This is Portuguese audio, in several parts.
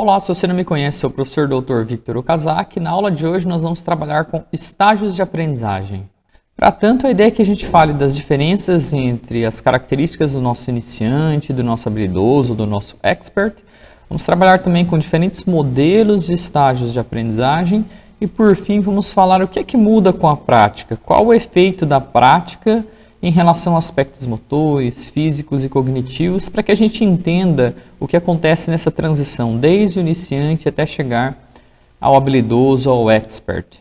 Olá, se você não me conhece, sou o professor Dr. Victor Okazaki. Na aula de hoje nós vamos trabalhar com estágios de aprendizagem. Para tanto, a ideia é que a gente fale das diferenças entre as características do nosso iniciante, do nosso habilidoso, do nosso expert. Vamos trabalhar também com diferentes modelos de estágios de aprendizagem e, por fim, vamos falar o que é que muda com a prática, qual o efeito da prática em relação a aspectos motores, físicos e cognitivos, para que a gente entenda o que acontece nessa transição, desde o iniciante até chegar ao habilidoso, ao expert.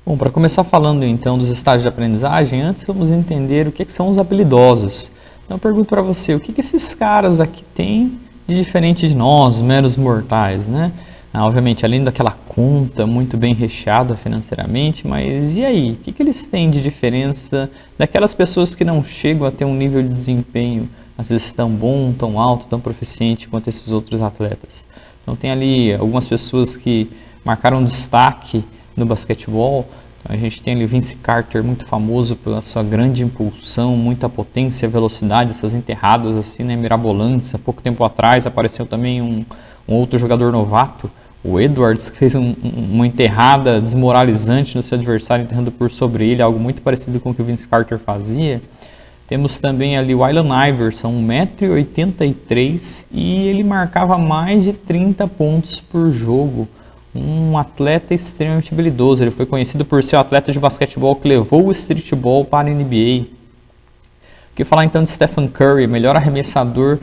Bom, para começar falando então dos estágios de aprendizagem, antes vamos entender o que são os habilidosos. Então eu pergunto para você, o que esses caras aqui têm de diferente de nós, meros mortais, né? Obviamente, além daquela conta muito bem recheada financeiramente, mas e aí? O que eles têm de diferença daquelas pessoas que não chegam a ter um nível de desempenho, às vezes tão bom, tão alto, tão proficiente quanto esses outros atletas? Então tem ali algumas pessoas que marcaram destaque no basquetebol. Então, a gente tem ali o Vince Carter, muito famoso pela sua grande impulsão, muita potência, velocidade, suas enterradas assim, né, mirabolantes. Há pouco tempo atrás apareceu também um outro jogador novato, o Edwards, que fez uma enterrada desmoralizante no seu adversário, enterrando por sobre ele, algo muito parecido com o que o Vince Carter fazia. Temos também ali o Allen Iverson, 1,83 m, e ele marcava mais de 30 pontos por jogo. Um atleta extremamente habilidoso. Ele foi conhecido por ser o atleta de basquetebol que levou o streetball para a NBA. O que falar então de Stephen Curry, melhor arremessador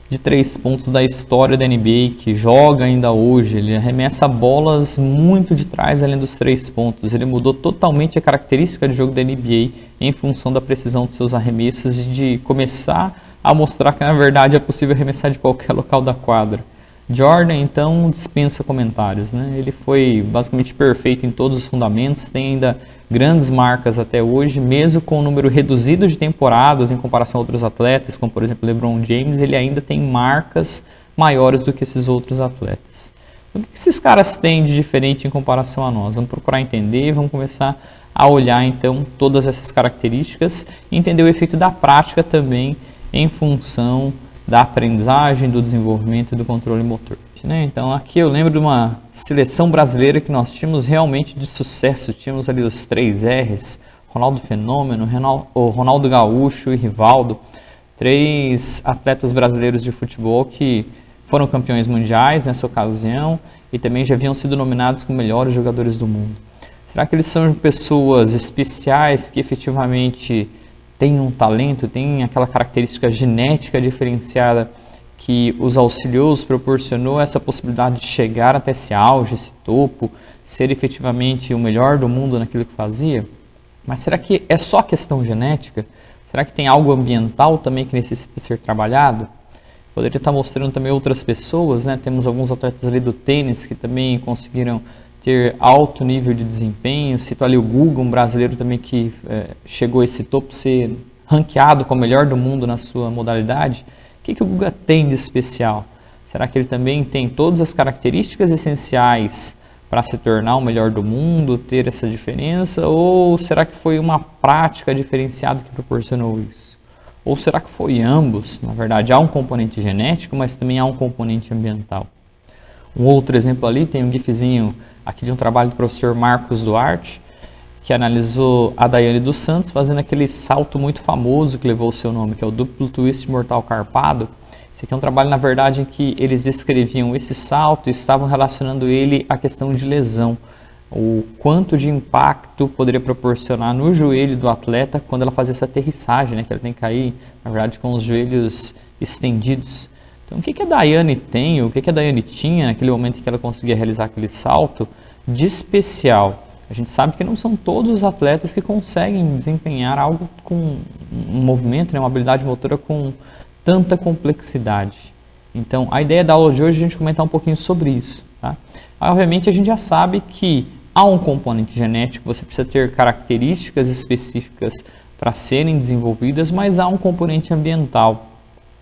de 3 pontos da história da NBA, que joga ainda hoje. Ele arremessa bolas muito de trás além dos 3 pontos. Ele mudou totalmente a característica de jogo da NBA em função da precisão dos seus arremessos e de começar a mostrar que na verdade é possível arremessar de qualquer local da quadra. Jordan, então, dispensa comentários, né? Ele foi basicamente perfeito em todos os fundamentos, tem ainda grandes marcas até hoje, mesmo com um número reduzido de temporadas em comparação a outros atletas, como por exemplo LeBron James, ele ainda tem marcas maiores do que esses outros atletas. O que esses caras têm de diferente em comparação a nós? Vamos procurar entender, vamos começar a olhar então todas essas características e entender o efeito da prática também em função da aprendizagem, do desenvolvimento e do controle motor. Então aqui eu lembro de uma seleção brasileira que nós tínhamos realmente de sucesso, tínhamos ali os 3 R's, Ronaldo Fenômeno, Ronaldo Gaúcho e Rivaldo, 3 atletas brasileiros de futebol que foram campeões mundiais nessa ocasião e também já haviam sido nominados como melhores jogadores do mundo. Será que eles são pessoas especiais que efetivamente têm um talento, têm aquela característica genética diferenciada que os auxiliou, os proporcionou essa possibilidade de chegar até esse auge, esse topo, ser efetivamente o melhor do mundo naquilo que fazia? Mas será que é só questão genética? Será que tem algo ambiental também que necessita ser trabalhado? Poderia estar mostrando também outras pessoas, né? Temos alguns atletas ali do tênis que também conseguiram ter alto nível de desempenho. Cito ali o Guga, um brasileiro também que chegou a esse topo, ser ranqueado como o melhor do mundo na sua modalidade. O que o Guga tem de especial? Será que ele também tem todas as características essenciais para se tornar o melhor do mundo, ter essa diferença? Ou será que foi uma prática diferenciada que proporcionou isso? Ou será que foi ambos? Na verdade, há um componente genético, mas também há um componente ambiental. Um outro exemplo ali, tem um gifzinho aqui de um trabalho do professor Marcos Duarte, que analisou a Daiane dos Santos fazendo aquele salto muito famoso que levou o seu nome, que é o duplo twist mortal carpado. Esse aqui é um trabalho, na verdade, em que eles descreviam esse salto e estavam relacionando ele à questão de lesão. O quanto de impacto poderia proporcionar no joelho do atleta quando ela fazia essa aterrissagem, né, que ela tem que cair, na verdade, com os joelhos estendidos. Então, o que a Daiane tem, o que a Daiane tinha naquele momento em que ela conseguia realizar aquele salto de especial? A gente sabe que não são todos os atletas que conseguem desempenhar algo com um movimento, né, uma habilidade motora com tanta complexidade. Então, a ideia da aula de hoje é a gente comentar um pouquinho sobre isso. Tá? Obviamente, a gente já sabe que há um componente genético, você precisa ter características específicas para serem desenvolvidas, mas há um componente ambiental.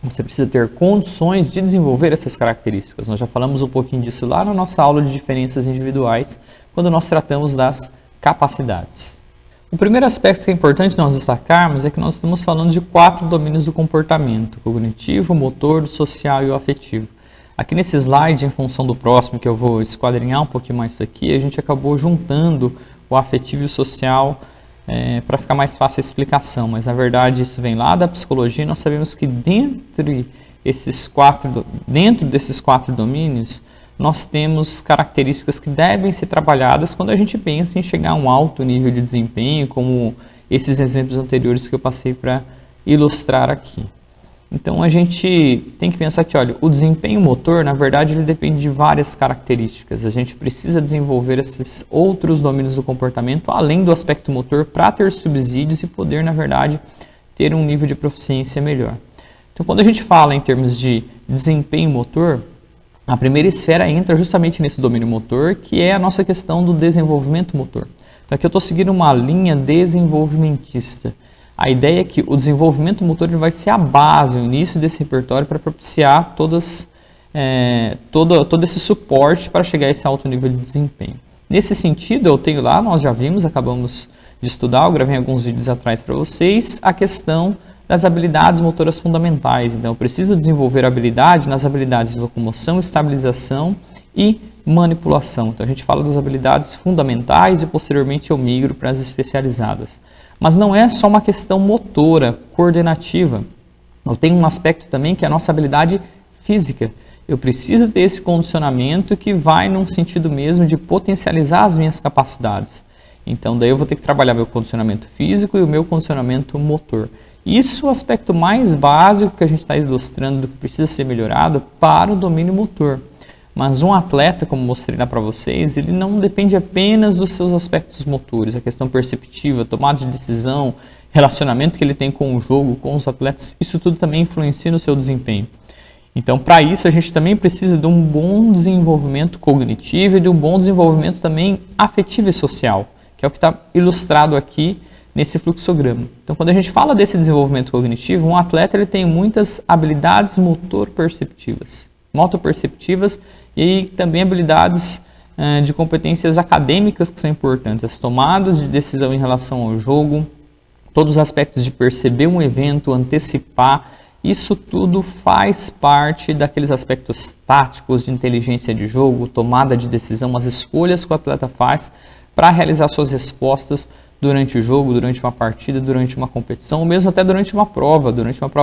Você precisa ter condições de desenvolver essas características. Nós já falamos um pouquinho disso lá na nossa aula de diferenças individuais, quando nós tratamos das capacidades. O primeiro aspecto que é importante nós destacarmos é que nós estamos falando de 4 domínios do comportamento: cognitivo, motor, social e o afetivo. Aqui nesse slide, em função do próximo, que eu vou esquadrinhar um pouquinho mais isso aqui, a gente acabou juntando o afetivo e o social para ficar mais fácil a explicação, mas na verdade isso vem lá da psicologia e nós sabemos que dentro desses quatro domínios, nós temos características que devem ser trabalhadas quando a gente pensa em chegar a um alto nível de desempenho, como esses exemplos anteriores que eu passei para ilustrar aqui. Então a gente tem que pensar que, olha, o desempenho motor, na verdade, ele depende de várias características. A gente precisa desenvolver esses outros domínios do comportamento, além do aspecto motor, para ter subsídios e poder, na verdade, ter um nível de proficiência melhor. Então, quando a gente fala em termos de desempenho motor, a primeira esfera entra justamente nesse domínio motor, que é a nossa questão do desenvolvimento motor. Então, aqui eu estou seguindo uma linha desenvolvimentista. A ideia é que o desenvolvimento motor ele vai ser a base, o início desse repertório para propiciar todo esse suporte para chegar a esse alto nível de desempenho. Nesse sentido, eu tenho lá, nós já vimos, acabamos de estudar, eu gravei alguns vídeos atrás para vocês, a questão das habilidades motoras fundamentais. Então, eu preciso desenvolver habilidade nas habilidades de locomoção, estabilização e manipulação. Então, a gente fala das habilidades fundamentais e posteriormente eu migro para as especializadas. Mas não é só uma questão motora, coordenativa. Eu tenho um aspecto também que é a nossa habilidade física. Eu preciso ter esse condicionamento que vai num sentido mesmo de potencializar as minhas capacidades. Então, daí eu vou ter que trabalhar meu condicionamento físico e o meu condicionamento motor. Isso é o aspecto mais básico que a gente está ilustrando do que precisa ser melhorado para o domínio motor. Mas um atleta, como mostrei lá para vocês, ele não depende apenas dos seus aspectos motores, a questão perceptiva, tomada de decisão, relacionamento que ele tem com o jogo, com os atletas, isso tudo também influencia no seu desempenho. Então, para isso, a gente também precisa de um bom desenvolvimento cognitivo e de um bom desenvolvimento também afetivo e social, que é o que está ilustrado aqui nesse fluxograma. Então, quando a gente fala desse desenvolvimento cognitivo, um atleta ele tem muitas habilidades motor-perceptivas, motoperceptivas e também habilidades de competências acadêmicas que são importantes, as tomadas de decisão em relação ao jogo, todos os aspectos de perceber um evento, antecipar, isso tudo faz parte daqueles aspectos táticos de inteligência de jogo, tomada de decisão, as escolhas que o atleta faz para realizar suas respostas durante o jogo, durante uma partida, durante uma competição, ou mesmo até durante uma prova,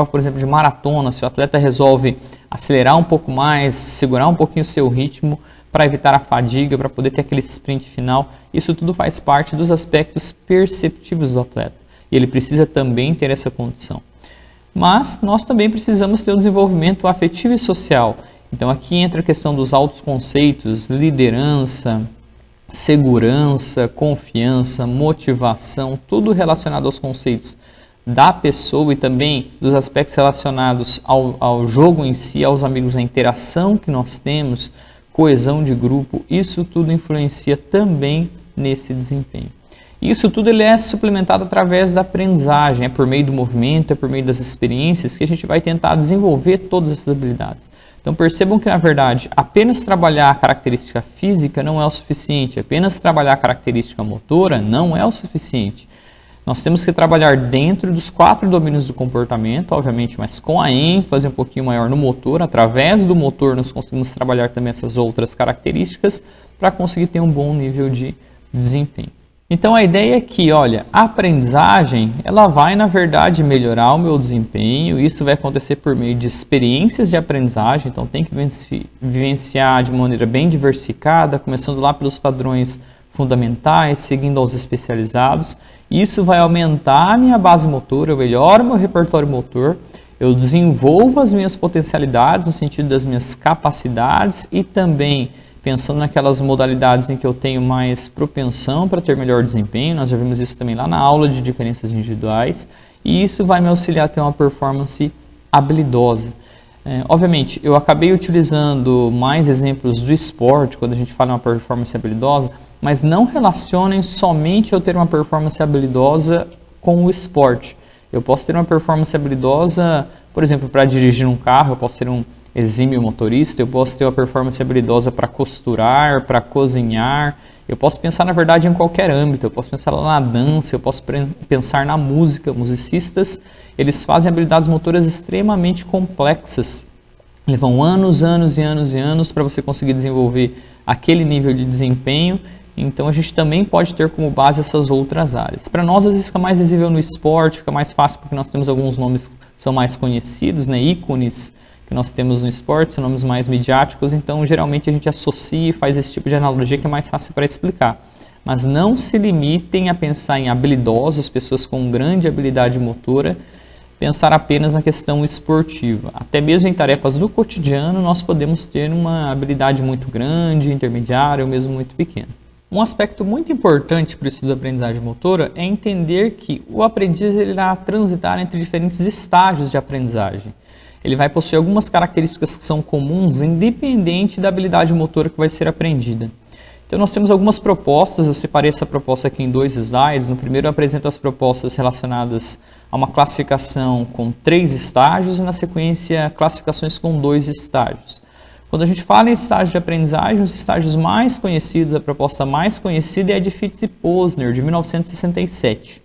por exemplo, de maratona, se o atleta resolve acelerar um pouco mais, segurar um pouquinho o seu ritmo para evitar a fadiga, para poder ter aquele sprint final, isso tudo faz parte dos aspectos perceptivos do atleta. E ele precisa também ter essa condição. Mas nós também precisamos ter um desenvolvimento afetivo e social. Então aqui entra a questão dos altos conceitos, liderança, segurança, confiança, motivação, tudo relacionado aos conceitos da pessoa e também dos aspectos relacionados ao jogo em si, aos amigos, a interação que nós temos, coesão de grupo, isso tudo influencia também nesse desempenho. Isso tudo ele é suplementado através da aprendizagem, é por meio do movimento, é por meio das experiências que a gente vai tentar desenvolver todas essas habilidades. Então percebam que, na verdade, apenas trabalhar a característica física não é o suficiente, apenas trabalhar a característica motora não é o suficiente. Nós temos que trabalhar dentro dos 4 domínios do comportamento, obviamente, mas com a ênfase um pouquinho maior no motor. Através do motor nós conseguimos trabalhar também essas outras características para conseguir ter um bom nível de desempenho. Então a ideia é que, olha, a aprendizagem, ela vai na verdade melhorar o meu desempenho, isso vai acontecer por meio de experiências de aprendizagem, então tem que vivenciar de maneira bem diversificada, começando lá pelos padrões fundamentais, seguindo aos especializados, isso vai aumentar a minha base motora, eu melhoro o meu repertório motor, eu desenvolvo as minhas potencialidades no sentido das minhas capacidades e também pensando naquelas modalidades em que eu tenho mais propensão para ter melhor desempenho, nós já vimos isso também lá na aula de diferenças individuais, e isso vai me auxiliar a ter uma performance habilidosa. Obviamente, eu acabei utilizando mais exemplos do esporte, quando a gente fala em uma performance habilidosa, mas não relacionem somente eu ter uma performance habilidosa com o esporte. Eu posso ter uma performance habilidosa, por exemplo, para dirigir um carro, eu posso ser um exímio motorista, eu posso ter uma performance habilidosa para costurar, para cozinhar, eu posso pensar na verdade em qualquer âmbito, eu posso pensar lá na dança, eu posso pensar na música, musicistas, eles fazem habilidades motoras extremamente complexas Levam anos, anos e anos e anos para você conseguir desenvolver aquele nível de desempenho. Então a gente também pode ter como base essas outras áreas. Para nós, às vezes fica mais visível no esporte, fica mais fácil porque nós temos alguns nomes que são mais conhecidos, né? Ícones que nós temos no esporte, são nomes mais midiáticos, então geralmente a gente associa e faz esse tipo de analogia que é mais fácil para explicar. Mas não se limitem a pensar em habilidosos, pessoas com grande habilidade motora, pensar apenas na questão esportiva. Até mesmo em tarefas do cotidiano, nós podemos ter uma habilidade muito grande, intermediária ou mesmo muito pequena. Um aspecto muito importante para o estudo da aprendizagem motora é entender que o aprendiz ele irá transitar entre diferentes estágios de aprendizagem. Ele vai possuir algumas características que são comuns, independente da habilidade motora que vai ser aprendida. Então nós temos algumas propostas, eu separei essa proposta aqui em 2 slides. No primeiro eu apresento as propostas relacionadas a uma classificação com 3 estágios e na sequência classificações com 2 estágios. Quando a gente fala em estágio de aprendizagem, os estágios mais conhecidos, a proposta mais conhecida é a de Fitts e Posner, de 1967.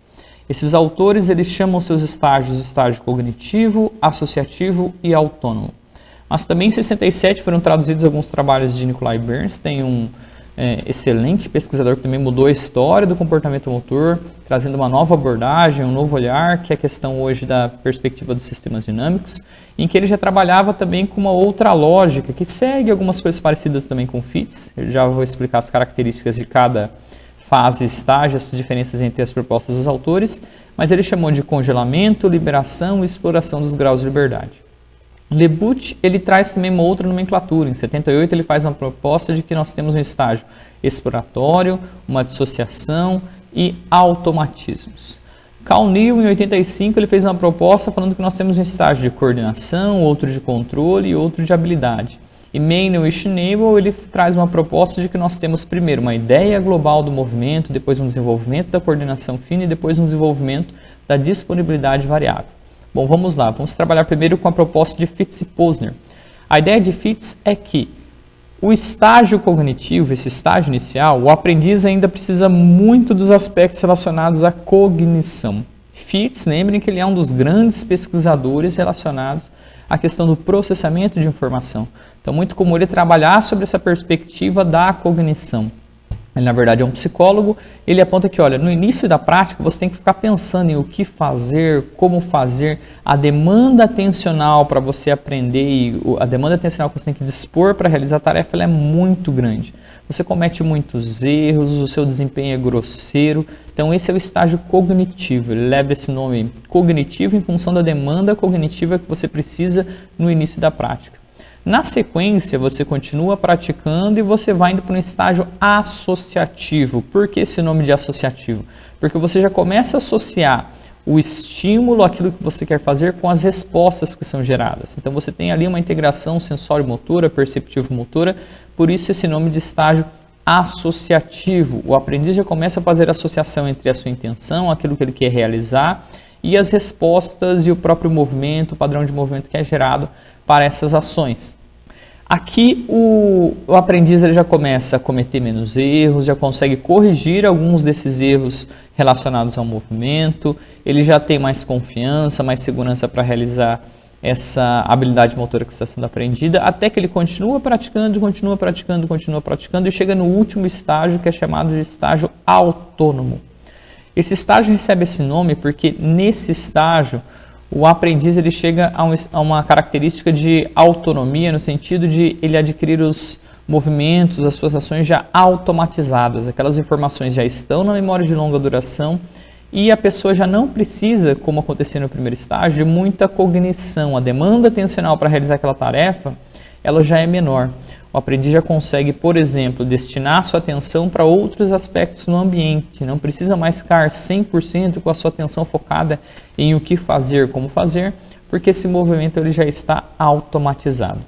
Esses autores eles chamam seus estágios de estágio cognitivo, associativo e autônomo. Mas também em 67 foram traduzidos alguns trabalhos de Nikolai Bernstein, um excelente pesquisador que também mudou a história do comportamento motor, trazendo uma nova abordagem, um novo olhar, que é a questão hoje da perspectiva dos sistemas dinâmicos, em que ele já trabalhava também com uma outra lógica, que segue algumas coisas parecidas também com Fitts. Eu já vou explicar as características de cada fase e estágio, as diferenças entre as propostas dos autores, mas ele chamou de congelamento, liberação e exploração dos graus de liberdade. Lebut, ele traz também uma outra nomenclatura. Em 78 ele faz uma proposta de que nós temos um estágio exploratório, uma dissociação e automatismos. Cal Neel, em 85, ele fez uma proposta falando que nós temos um estágio de coordenação, outro de controle e outro de habilidade. E Meynell e Schnabel, ele traz uma proposta de que nós temos primeiro uma ideia global do movimento, depois um desenvolvimento da coordenação fina e depois um desenvolvimento da disponibilidade variável. Bom, vamos lá. Vamos trabalhar primeiro com a proposta de Fitts e Posner. A ideia de Fitts é que o estágio cognitivo, esse estágio inicial, o aprendiz ainda precisa muito dos aspectos relacionados à cognição. Fitts, lembrem que ele é um dos grandes pesquisadores relacionados à questão do processamento de informação. Então, muito comum ele trabalhar sobre essa perspectiva da cognição. Ele, na verdade, é um psicólogo. Ele aponta que, olha, no início da prática, você tem que ficar pensando em o que fazer, como fazer. A demanda atencional para você aprender e a demanda atencional que você tem que dispor para realizar a tarefa ela é muito grande. Você comete muitos erros, o seu desempenho é grosseiro. Então, esse é o estágio cognitivo. Ele leva esse nome cognitivo em função da demanda cognitiva que você precisa no início da prática. Na sequência, você continua praticando e você vai indo para um estágio associativo. Por que esse nome de associativo? Porque você já começa a associar o estímulo, aquilo que você quer fazer, com as respostas que são geradas. Então, você tem ali uma integração sensório-motora, perceptivo-motora, por isso esse nome de estágio associativo. O aprendiz já começa a fazer associação entre a sua intenção, aquilo que ele quer realizar, e as respostas e o próprio movimento, o padrão de movimento que é gerado para essas ações. Aqui o aprendiz ele já começa a cometer menos erros, já consegue corrigir alguns desses erros relacionados ao movimento, ele já tem mais confiança, mais segurança para realizar essa habilidade motora que está sendo aprendida, até que ele continua praticando e chega no último estágio, que é chamado de estágio autônomo. Esse estágio recebe esse nome porque nesse estágio o aprendiz ele chega a uma característica de autonomia, no sentido de ele adquirir os movimentos, as suas ações já automatizadas. Aquelas informações já estão na memória de longa duração e a pessoa já não precisa, como aconteceu no primeiro estágio, de muita cognição. A demanda atencional para realizar aquela tarefa, ela já é menor. O aprendiz já consegue, por exemplo, destinar sua atenção para outros aspectos no ambiente. Não precisa mais ficar 100% com a sua atenção focada em o que fazer, como fazer, porque esse movimento ele já está automatizado.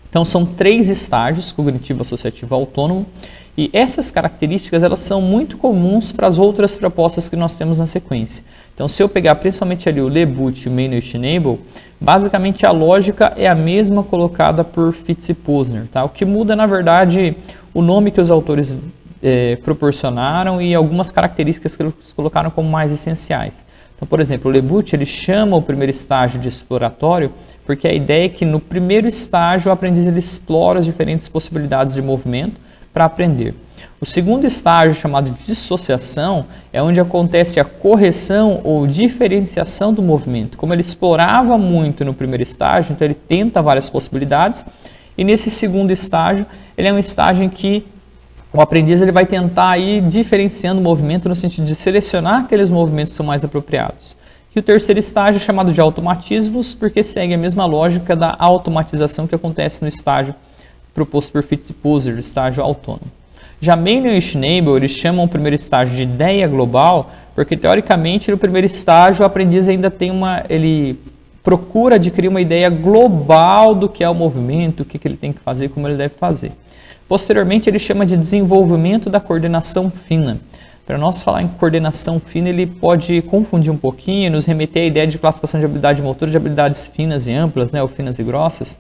Então, são 3 estágios, cognitivo, associativo, autônomo, e essas características elas são muito comuns para as outras propostas que nós temos na sequência. Então, se eu pegar principalmente ali o Lebut, o Meynell e Schnabel, basicamente a lógica é a mesma colocada por Fitts e Posner. Tá? O que muda, na verdade, o nome que os autores proporcionaram e algumas características que eles colocaram como mais essenciais. Então, por exemplo, o Lebuch ele chama o primeiro estágio de exploratório porque a ideia é que no primeiro estágio o aprendiz ele explora as diferentes possibilidades de movimento para aprender. O segundo estágio, chamado de dissociação, é onde acontece a correção ou diferenciação do movimento. Como ele explorava muito no primeiro estágio, então ele tenta várias possibilidades, e nesse segundo estágio, ele é um estágio em que o aprendiz ele vai tentar ir diferenciando o movimento no sentido de selecionar aqueles movimentos que são mais apropriados. E o terceiro estágio é chamado de automatismos, porque segue a mesma lógica da automatização que acontece no estágio proposto por Fitzsimmons, o estágio autônomo. Já Manuel e Schnabel, eles chamam o primeiro estágio de ideia global, porque teoricamente no primeiro estágio o aprendiz ainda tem ele procura adquirir uma ideia global do que é o movimento, o que ele tem que fazer, como ele deve fazer. Posteriormente, ele chama de desenvolvimento da coordenação fina. Para nós falar em coordenação fina, ele pode confundir um pouquinho, nos remeter à ideia de classificação de habilidade motora, de habilidades finas e amplas, né, ou finas e grossas.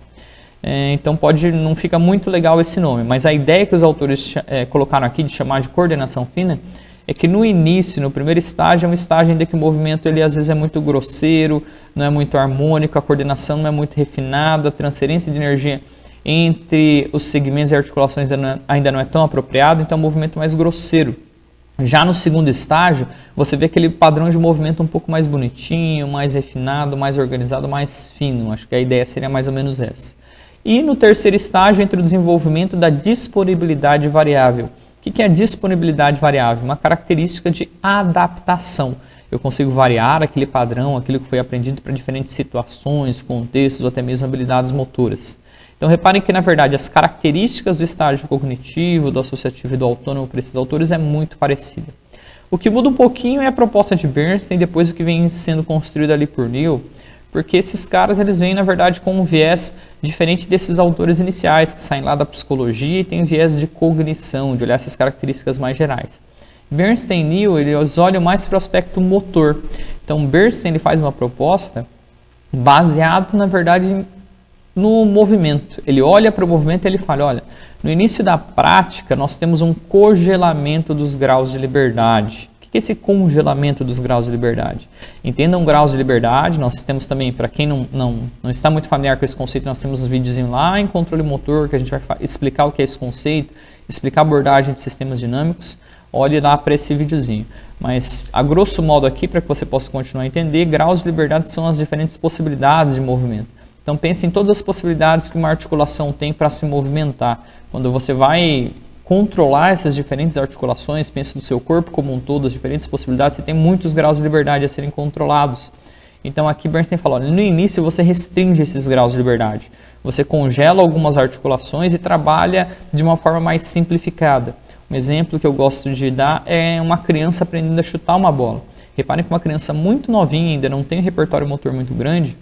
Então não fica muito legal esse nome, mas a ideia que os autores colocaram aqui de chamar de coordenação fina é que no início, no primeiro estágio, é um estágio ainda que o movimento ele às vezes é muito grosseiro, não é muito harmônico, a coordenação não é muito refinada, a transferência de energia entre os segmentos e articulações ainda não é tão apropriado, então é um movimento mais grosseiro. Já no segundo estágio, você vê aquele padrão de movimento um pouco mais bonitinho, mais refinado, mais organizado, mais fino. Acho que a ideia seria mais ou menos essa. E no terceiro estágio, entra o desenvolvimento da disponibilidade variável. O que é a disponibilidade variável? Uma característica de adaptação. Eu consigo variar aquele padrão, aquilo que foi aprendido para diferentes situações, contextos ou até mesmo habilidades motoras. Então reparem que, na verdade, as características do estágio cognitivo, do associativo e do autônomo para esses autores é muito parecida. O que muda um pouquinho é a proposta de Bernstein, depois do que vem sendo construído ali por Neal, porque esses caras eles vêm, na verdade, com um viés diferente desses autores iniciais, que saem lá da psicologia e tem um viés de cognição, de olhar essas características mais gerais. Bernstein e Neal, eles olham mais para o aspecto motor. Então, Bernstein ele faz uma proposta baseado, na verdade, no movimento. Ele olha para o movimento e ele fala, olha, no início da prática nós temos um congelamento dos graus de liberdade. O que é esse congelamento dos graus de liberdade? Entendam graus de liberdade, nós temos também, para quem não está muito familiar com esse conceito, nós temos um videozinho lá em controle motor, que a gente vai explicar o que é esse conceito, explicar a abordagem de sistemas dinâmicos, olhe lá para esse videozinho. Mas, a grosso modo aqui, para que você possa continuar a entender, graus de liberdade são as diferentes possibilidades de movimento. Então pense em todas as possibilidades que uma articulação tem para se movimentar. Quando você vai controlar essas diferentes articulações, pense no seu corpo como um todo, as diferentes possibilidades, você tem muitos graus de liberdade a serem controlados. Então aqui Bernstein fala, olha, no início você restringe esses graus de liberdade. Você congela algumas articulações e trabalha de uma forma mais simplificada. Um exemplo que eu gosto de dar é uma criança aprendendo a chutar uma bola. Reparem que uma criança muito novinha, ainda não tem um repertório motor muito grande,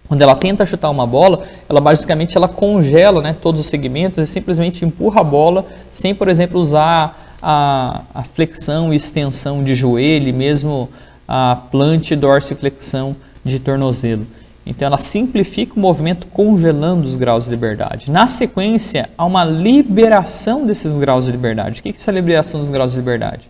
quando ela tenta chutar uma bola, ela basicamente congela, né, todos os segmentos e simplesmente empurra a bola sem, por exemplo, usar a flexão e extensão de joelho, mesmo a plante, dorsiflexão de tornozelo. Então ela simplifica o movimento congelando os graus de liberdade. Na sequência, há uma liberação desses graus de liberdade. O que é essa liberação dos graus de liberdade?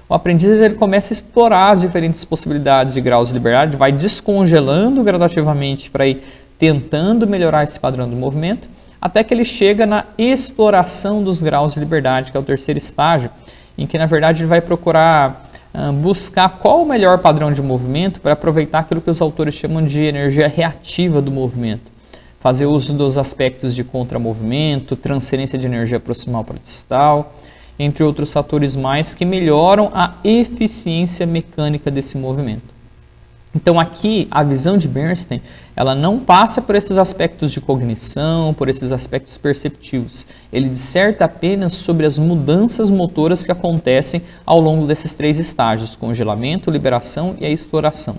O aprendiz ele começa a explorar as diferentes possibilidades de graus de liberdade, vai descongelando gradativamente para ir tentando melhorar esse padrão do movimento, até que ele chega na exploração dos graus de liberdade, que é o terceiro estágio, em que na verdade ele vai procurar buscar qual o melhor padrão de movimento para aproveitar aquilo que os autores chamam de energia reativa do movimento. Fazer uso dos aspectos de contramovimento, transferência de energia proximal para distal, entre outros fatores mais que melhoram a eficiência mecânica desse movimento. Então aqui a visão de Bernstein, ela não passa por esses aspectos de cognição, por esses aspectos perceptivos. Ele disserta apenas sobre as mudanças motoras que acontecem ao longo desses três estágios, congelamento, liberação e a exploração.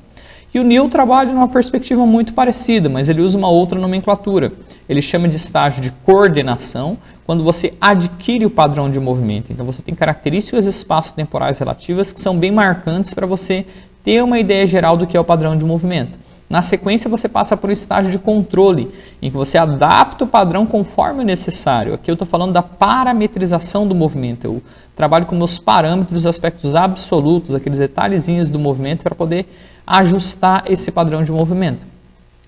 E o Neal trabalha numa perspectiva muito parecida, mas ele usa uma outra nomenclatura. Ele chama de estágio de coordenação, quando você adquire o padrão de movimento. Então você tem características espaço-temporais relativas que são bem marcantes para você ter uma ideia geral do que é o padrão de movimento. Na sequência, você passa por um estágio de controle, em que você adapta o padrão conforme o necessário. Aqui eu estou falando da parametrização do movimento. Eu trabalho com meus parâmetros, aspectos absolutos, aqueles detalhezinhos do movimento para poder ajustar esse padrão de movimento.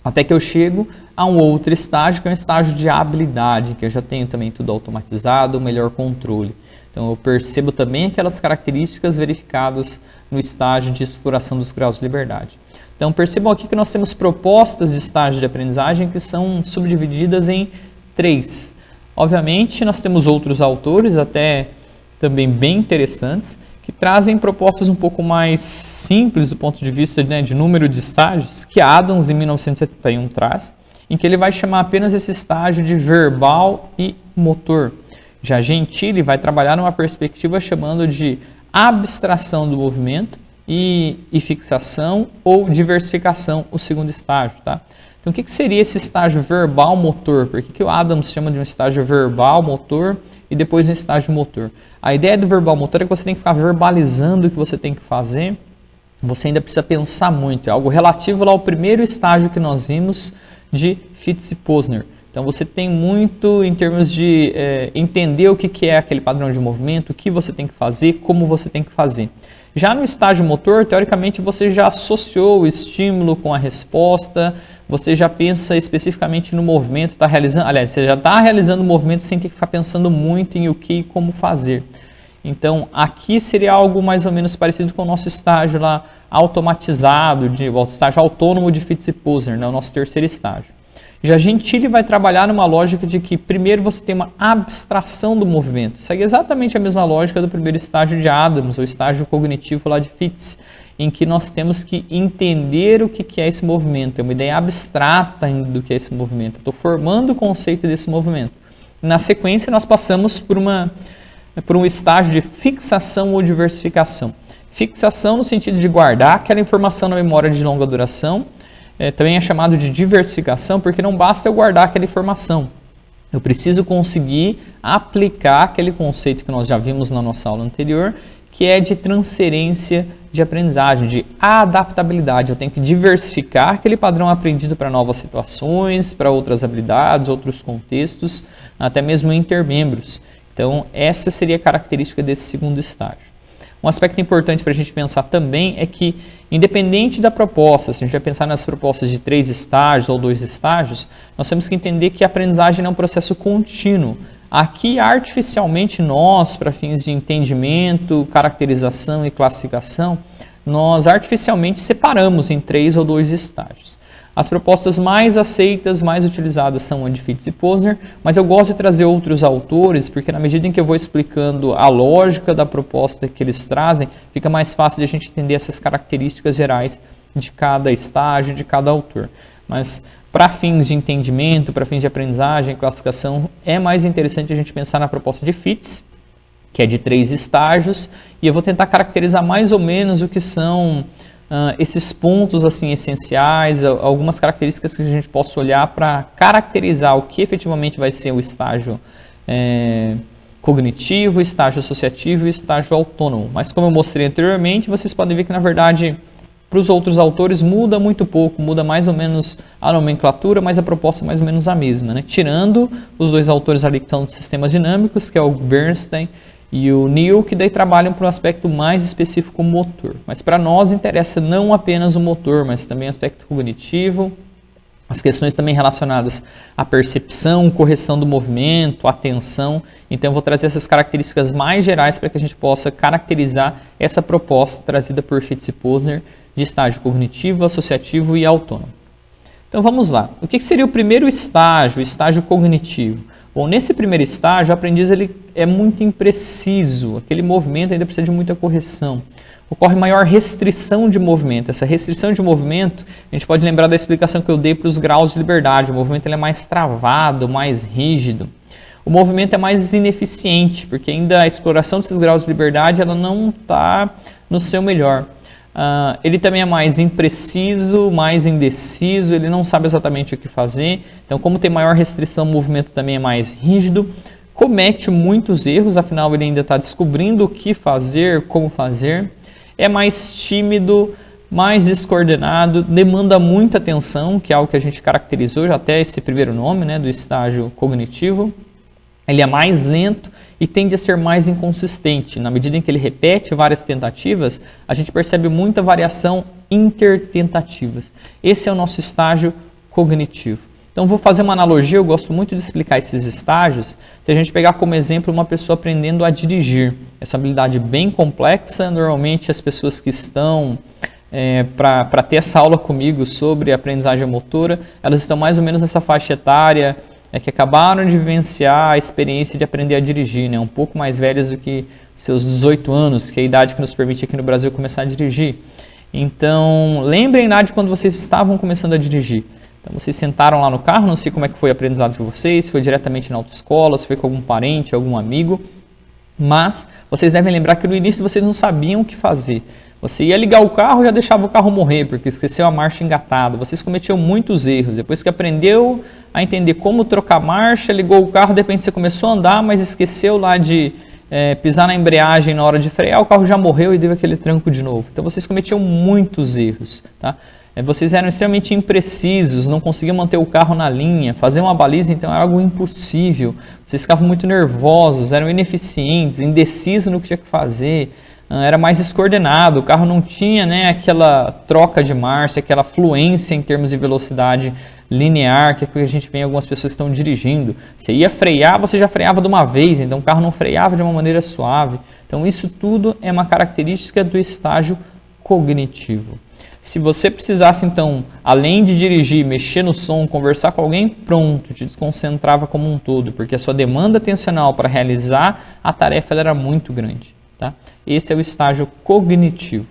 Até que eu chego a um outro estágio, que é um estágio de habilidade, que eu já tenho também tudo automatizado, melhor controle. Então eu percebo também aquelas características verificadas no estágio de exploração dos graus de liberdade. Então percebam aqui que nós temos propostas de estágio de aprendizagem que são subdivididas em 3. Obviamente nós temos outros autores, até também bem interessantes, que trazem propostas um pouco mais simples do ponto de vista, né, de número de estágios, que Adams em 1971 traz, em que ele vai chamar apenas esse estágio de verbal e motor. Já Gentili vai trabalhar numa perspectiva chamando de abstração do movimento e fixação ou diversificação, o segundo estágio. Tá? Então, o que seria esse estágio verbal motor? Por que o Adams chama de um estágio verbal motor e depois um estágio motor? A ideia do verbal motor é que você tem que ficar verbalizando o que você tem que fazer, você ainda precisa pensar muito, é algo relativo lá ao primeiro estágio que nós vimos de Fitts-Posner. Então você tem muito em termos de entender o que é aquele padrão de movimento, o que você tem que fazer, como você tem que fazer. Já no estágio motor, teoricamente você já associou o estímulo com a resposta, você já pensa especificamente no movimento, você já está realizando o movimento sem ter que ficar pensando muito em o que e como fazer. Então aqui seria algo mais ou menos parecido com o nosso estágio lá automatizado, o estágio autônomo de Fitts-Posner, né, o nosso terceiro estágio. Já Gentili vai trabalhar numa lógica de que primeiro você tem uma abstração do movimento. Segue exatamente a mesma lógica do primeiro estágio de Adams, o estágio cognitivo lá de Fitts, em que nós temos que entender o que é esse movimento. É uma ideia abstrata do que é esse movimento. Estou formando o conceito desse movimento. Na sequência, nós passamos por um estágio de fixação ou diversificação. Fixação no sentido de guardar aquela informação na memória de longa duração. Também é chamado de diversificação, porque não basta eu guardar aquela informação. Eu preciso conseguir aplicar aquele conceito que nós já vimos na nossa aula anterior, que é de transferência de aprendizagem, de adaptabilidade. Eu tenho que diversificar aquele padrão aprendido para novas situações, para outras habilidades, outros contextos, até mesmo intermembros. Então, essa seria a característica desse segundo estágio. Um aspecto importante para a gente pensar também é que, independente da proposta, se a gente vai pensar nas propostas de 3 estágios ou 2 estágios, nós temos que entender que a aprendizagem é um processo contínuo. Aqui, artificialmente, nós, para fins de entendimento, caracterização e classificação, nós artificialmente separamos em 3 ou 2 estágios. As propostas mais aceitas, mais utilizadas são a de Fitts e Posner, mas eu gosto de trazer outros autores, porque na medida em que eu vou explicando a lógica da proposta que eles trazem, fica mais fácil de a gente entender essas características gerais de cada estágio, de cada autor. Mas para fins de entendimento, para fins de aprendizagem, classificação, é mais interessante a gente pensar na proposta de Fitts, que é de 3 estágios, e eu vou tentar caracterizar mais ou menos o que são esses pontos assim essenciais, algumas características que a gente possa olhar para caracterizar o que efetivamente vai ser o estágio cognitivo, estágio associativo e estágio autônomo. Mas como eu mostrei anteriormente, vocês podem ver que na verdade para os outros autores muda muito pouco, muda mais ou menos a nomenclatura, mas a proposta é mais ou menos a mesma, né? Tirando os 2 autores ali que estão de sistemas dinâmicos, que é o Bernstein e o Neil, que daí trabalham para um aspecto mais específico motor. Mas para nós interessa não apenas o motor, mas também o aspecto cognitivo, as questões também relacionadas à percepção, correção do movimento, atenção. Então eu vou trazer essas características mais gerais para que a gente possa caracterizar essa proposta trazida por Fitts e Posner de estágio cognitivo, associativo e autônomo. Então vamos lá. O que seria o primeiro estágio, o estágio cognitivo? Bom, nesse primeiro estágio, o aprendiz ele é muito impreciso, aquele movimento ainda precisa de muita correção. Ocorre maior restrição de movimento. Essa restrição de movimento, a gente pode lembrar da explicação que eu dei para os graus de liberdade. O movimento ele é mais travado, mais rígido. O movimento é mais ineficiente, porque ainda a exploração desses graus de liberdade ela não está no seu melhor. Ele também é mais impreciso, mais indeciso, ele não sabe exatamente o que fazer. Então, como tem maior restrição, o movimento também é mais rígido, comete muitos erros, afinal ele ainda está descobrindo o que fazer, como fazer. É mais tímido, mais descoordenado, demanda muita atenção, que é algo que a gente caracterizou já até esse primeiro nome, né, do estágio cognitivo. Ele é mais lento e tende a ser mais inconsistente. Na medida em que ele repete várias tentativas, a gente percebe muita variação intertentativas. Esse é o nosso estágio cognitivo. Então, vou fazer uma analogia, eu gosto muito de explicar esses estágios. Se a gente pegar como exemplo uma pessoa aprendendo a dirigir, essa habilidade bem complexa, normalmente as pessoas que estão para ter essa aula comigo sobre aprendizagem motora, elas estão mais ou menos nessa faixa etária, que acabaram de vivenciar a experiência de aprender a dirigir, né? Um pouco mais velhas do que seus 18 anos, que é a idade que nos permite aqui no Brasil começar a dirigir. Então, lembrem lá de quando vocês estavam começando a dirigir. Então, vocês sentaram lá no carro, não sei como é que foi o aprendizado de vocês, se foi diretamente na autoescola, se foi com algum parente, algum amigo, mas vocês devem lembrar que no início vocês não sabiam o que fazer. Você ia ligar o carro e já deixava o carro morrer, porque esqueceu a marcha engatada. Vocês cometiam muitos erros. Depois que aprendeu a entender como trocar marcha, ligou o carro, de repente você começou a andar, mas esqueceu lá de pisar na embreagem na hora de frear, o carro já morreu e deu aquele tranco de novo. Então vocês cometiam muitos erros, tá? Vocês eram extremamente imprecisos, não conseguiam manter o carro na linha, fazer uma baliza então era algo impossível. Vocês ficavam muito nervosos, eram ineficientes, indecisos no que tinha que fazer, era mais descoordenado, o carro não tinha, né, aquela troca de marcha, aquela fluência em termos de velocidade linear, que é o que a gente vê em algumas pessoas que estão dirigindo. Você ia frear, você já freava de uma vez, então o carro não freava de uma maneira suave. Então isso tudo é uma característica do estágio cognitivo. Se você precisasse, então, além de dirigir, mexer no som, conversar com alguém, pronto, te desconcentrava como um todo, porque a sua demanda atencional para realizar a tarefa era muito grande. Tá? Esse é o estágio cognitivo.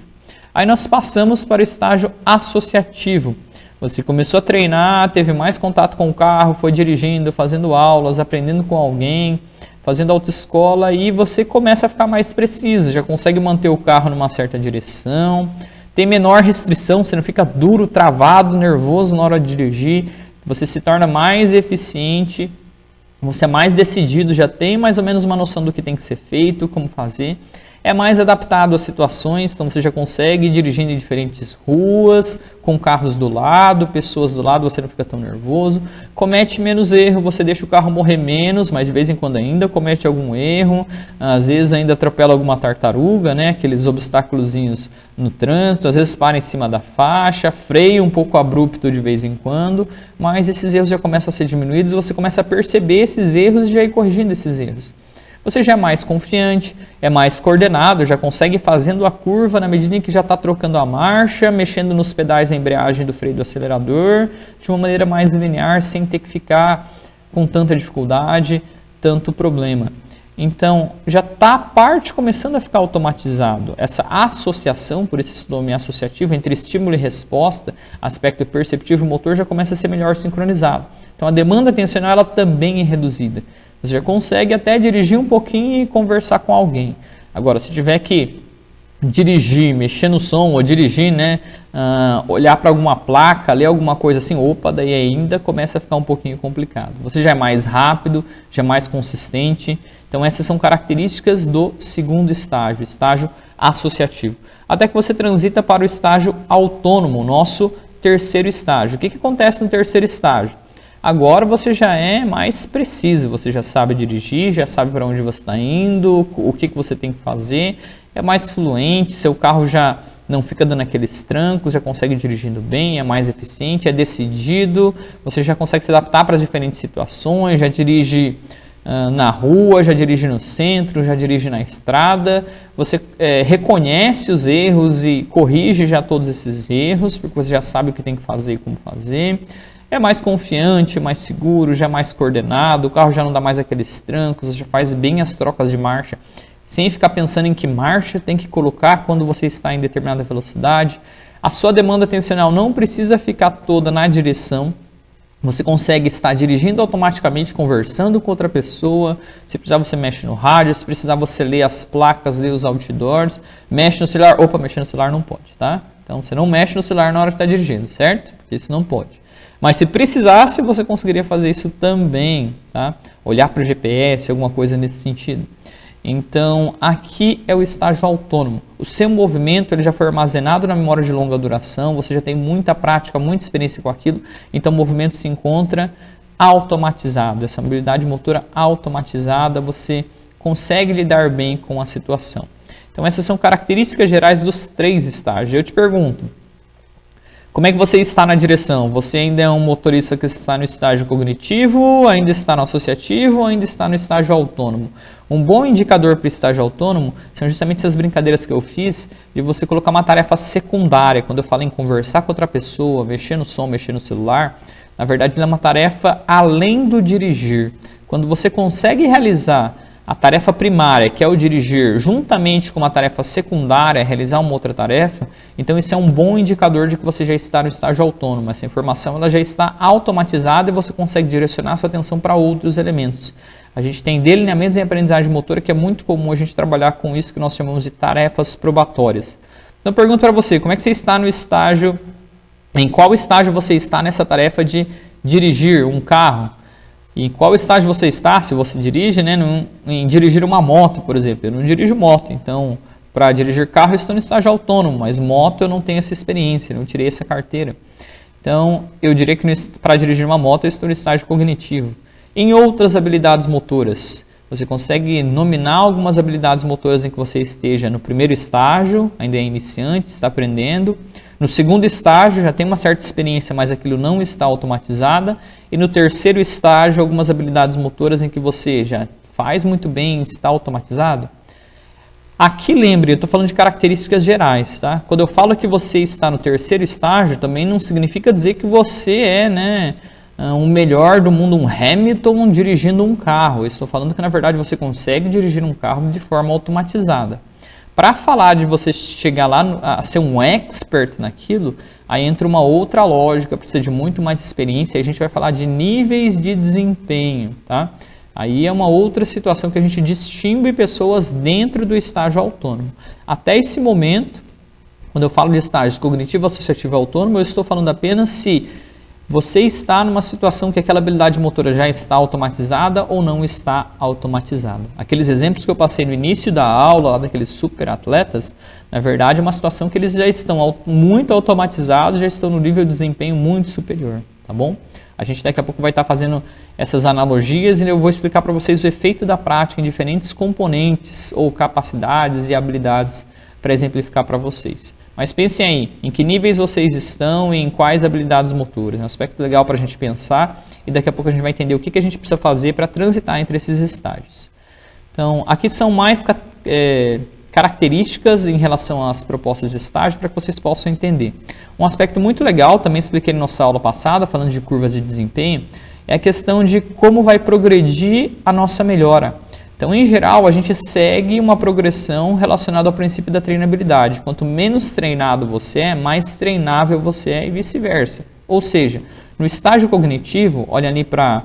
Aí nós passamos para o estágio associativo. Você começou a treinar, teve mais contato com o carro, foi dirigindo, fazendo aulas, aprendendo com alguém, fazendo autoescola, e você começa a ficar mais preciso, já consegue manter o carro numa certa direção, tem menor restrição, você não fica duro, travado, nervoso na hora de dirigir, você se torna mais eficiente, você é mais decidido, já tem mais ou menos uma noção do que tem que ser feito, como fazer, é mais adaptado às situações, então você já consegue ir dirigindo em diferentes ruas, com carros do lado, pessoas do lado, você não fica tão nervoso, comete menos erro, você deixa o carro morrer menos, mas de vez em quando ainda comete algum erro, às vezes ainda atropela alguma tartaruga, né? Aqueles obstáculozinhos no trânsito, às vezes para em cima da faixa, freia um pouco abrupto de vez em quando, mas esses erros já começam a ser diminuídos e você começa a perceber esses erros e já ir corrigindo esses erros. Você já é mais confiante, é mais coordenado, já consegue ir fazendo a curva na medida em que já está trocando a marcha, mexendo nos pedais da embreagem do freio do acelerador, de uma maneira mais linear, sem ter que ficar com tanta dificuldade, tanto problema. Então, já está a parte começando a ficar automatizado. Essa associação, por esse nome associativo, entre estímulo e resposta, aspecto perceptivo e motor, já começa a ser melhor sincronizado. Então, a demanda atencional ela também é reduzida. Você já consegue até dirigir um pouquinho e conversar com alguém. Agora, se tiver que dirigir, mexer no som, ou dirigir, né, olhar para alguma placa, ler alguma coisa assim, opa, daí ainda começa a ficar um pouquinho complicado. Você já é mais rápido, já é mais consistente. Então, essas são características do segundo estágio, estágio associativo. Até que você transita para o estágio autônomo, nosso terceiro estágio. O que acontece no terceiro estágio? Agora você já é mais preciso, você já sabe dirigir, já sabe para onde você está indo, o que você tem que fazer, é mais fluente, seu carro já não fica dando aqueles trancos, já consegue dirigindo bem, é mais eficiente, é decidido, você já consegue se adaptar para as diferentes situações, já dirige na rua, já dirige no centro, já dirige na estrada, você reconhece os erros e corrige já todos esses erros, porque você já sabe o que tem que fazer e como fazer. É mais confiante, mais seguro, já é mais coordenado, o carro já não dá mais aqueles trancos, já faz bem as trocas de marcha, sem ficar pensando em que marcha tem que colocar quando você está em determinada velocidade. A sua demanda atencional não precisa ficar toda na direção, você consegue estar dirigindo automaticamente, conversando com outra pessoa, se precisar você mexe no rádio, se precisar você lê as placas, lê os outdoors, mexe no celular, opa, mexer no celular não pode, tá? Então você não mexe no celular na hora que está dirigindo, certo? Porque isso não pode. Mas se precisasse, você conseguiria fazer isso também, tá? Olhar para o GPS, alguma coisa nesse sentido. Então, aqui é o estágio autônomo. O seu movimento ele já foi armazenado na memória de longa duração, você já tem muita prática, muita experiência com aquilo, então o movimento se encontra automatizado. Essa habilidade motora automatizada, você consegue lidar bem com a situação. Então, essas são características gerais dos 3 estágios. Eu te pergunto, como é que você está na direção? Você ainda é um motorista que está no estágio cognitivo, ainda está no associativo ou ainda está no estágio autônomo? Um bom indicador para o estágio autônomo são justamente essas brincadeiras que eu fiz de você colocar uma tarefa secundária. Quando eu falo em conversar com outra pessoa, mexer no som, mexer no celular, na verdade ela é uma tarefa além do dirigir. Quando você consegue realizar a tarefa primária, que é o dirigir, juntamente com uma tarefa secundária, realizar uma outra tarefa, então isso é um bom indicador de que você já está no estágio autônomo. Essa informação ela já está automatizada e você consegue direcionar sua atenção para outros elementos. A gente tem delineamentos em aprendizagem motora que é muito comum a gente trabalhar com isso que nós chamamos de tarefas probatórias. Então eu pergunto para você, como é que você está no estágio, em qual estágio você está nessa tarefa de dirigir um carro? Em qual estágio você está, se você dirige, né, em dirigir uma moto, por exemplo? Eu não dirijo moto, então, para dirigir carro eu estou no estágio autônomo, mas moto eu não tenho essa experiência, não tirei essa carteira. Então, eu diria que para dirigir uma moto eu estou no estágio cognitivo. Em outras habilidades motoras, você consegue nominar algumas habilidades motoras em que você esteja no primeiro estágio, ainda é iniciante, está aprendendo. No segundo estágio, já tem uma certa experiência, mas aquilo não está automatizada. E no terceiro estágio, algumas habilidades motoras em que você já faz muito bem, está automatizado. Aqui, lembre, eu estou falando de características gerais, tá? Quando eu falo que você está no terceiro estágio, também não significa dizer que você é, né, o melhor do mundo, um Hamilton dirigindo um carro. Eu estou falando que, na verdade, você consegue dirigir um carro de forma automatizada. Para falar de você chegar lá a ser um expert naquilo, aí entra uma outra lógica, precisa de muito mais experiência, e a gente vai falar de níveis de desempenho, tá? Aí é uma outra situação que a gente distingue pessoas dentro do estágio autônomo. Até esse momento, quando eu falo de estágios cognitivo, associativo e autônomo, eu estou falando apenas se você está numa situação que aquela habilidade motora já está automatizada ou não está automatizada. Aqueles exemplos que eu passei no início da aula, lá daqueles super atletas, na verdade é uma situação que eles já estão muito automatizados, já estão no nível de desempenho muito superior, tá bom? A gente daqui a pouco vai estar fazendo essas analogias e eu vou explicar para vocês o efeito da prática em diferentes componentes ou capacidades e habilidades para exemplificar para vocês. Mas pensem aí, em que níveis vocês estão e em quais habilidades motoras. É um aspecto legal para a gente pensar e daqui a pouco a gente vai entender o que a gente precisa fazer para transitar entre esses estágios. Então, aqui são mais características em relação às propostas de estágio para que vocês possam entender. Um aspecto muito legal, também expliquei na nossa aula passada, falando de curvas de desempenho, é a questão de como vai progredir a nossa melhora. Então, em geral, a gente segue uma progressão relacionada ao princípio da treinabilidade. Quanto menos treinado você é, mais treinável você é e vice-versa. Ou seja, no estágio cognitivo, olha ali para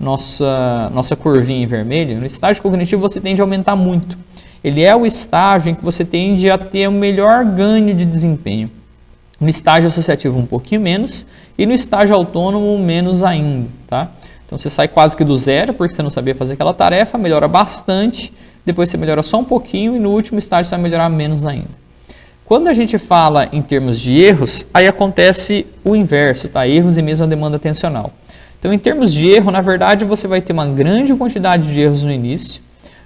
nossa curvinha em vermelho, no estágio cognitivo você tende a aumentar muito. Ele é o estágio em que você tende a ter o melhor ganho de desempenho. No estágio associativo um pouquinho menos e no estágio autônomo menos ainda, tá? Então você sai quase que do zero, porque você não sabia fazer aquela tarefa, melhora bastante, depois você melhora só um pouquinho e no último estágio você vai melhorar menos ainda. Quando a gente fala em termos de erros, aí acontece o inverso, tá? Erros e mesmo a demanda atencional. Então, em termos de erro, na verdade, você vai ter uma grande quantidade de erros no início.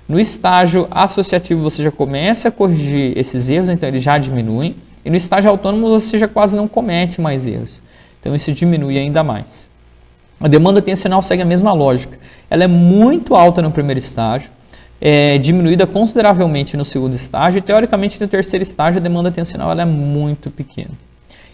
No estágio associativo, você já começa a corrigir esses erros, então eles já diminuem. E no estágio autônomo, você já quase não comete mais erros. Então, isso diminui ainda mais. A demanda atencional segue a mesma lógica. Ela é muito alta no primeiro estágio, é diminuída consideravelmente no segundo estágio e, teoricamente, no terceiro estágio, a demanda atencional ela é muito pequena.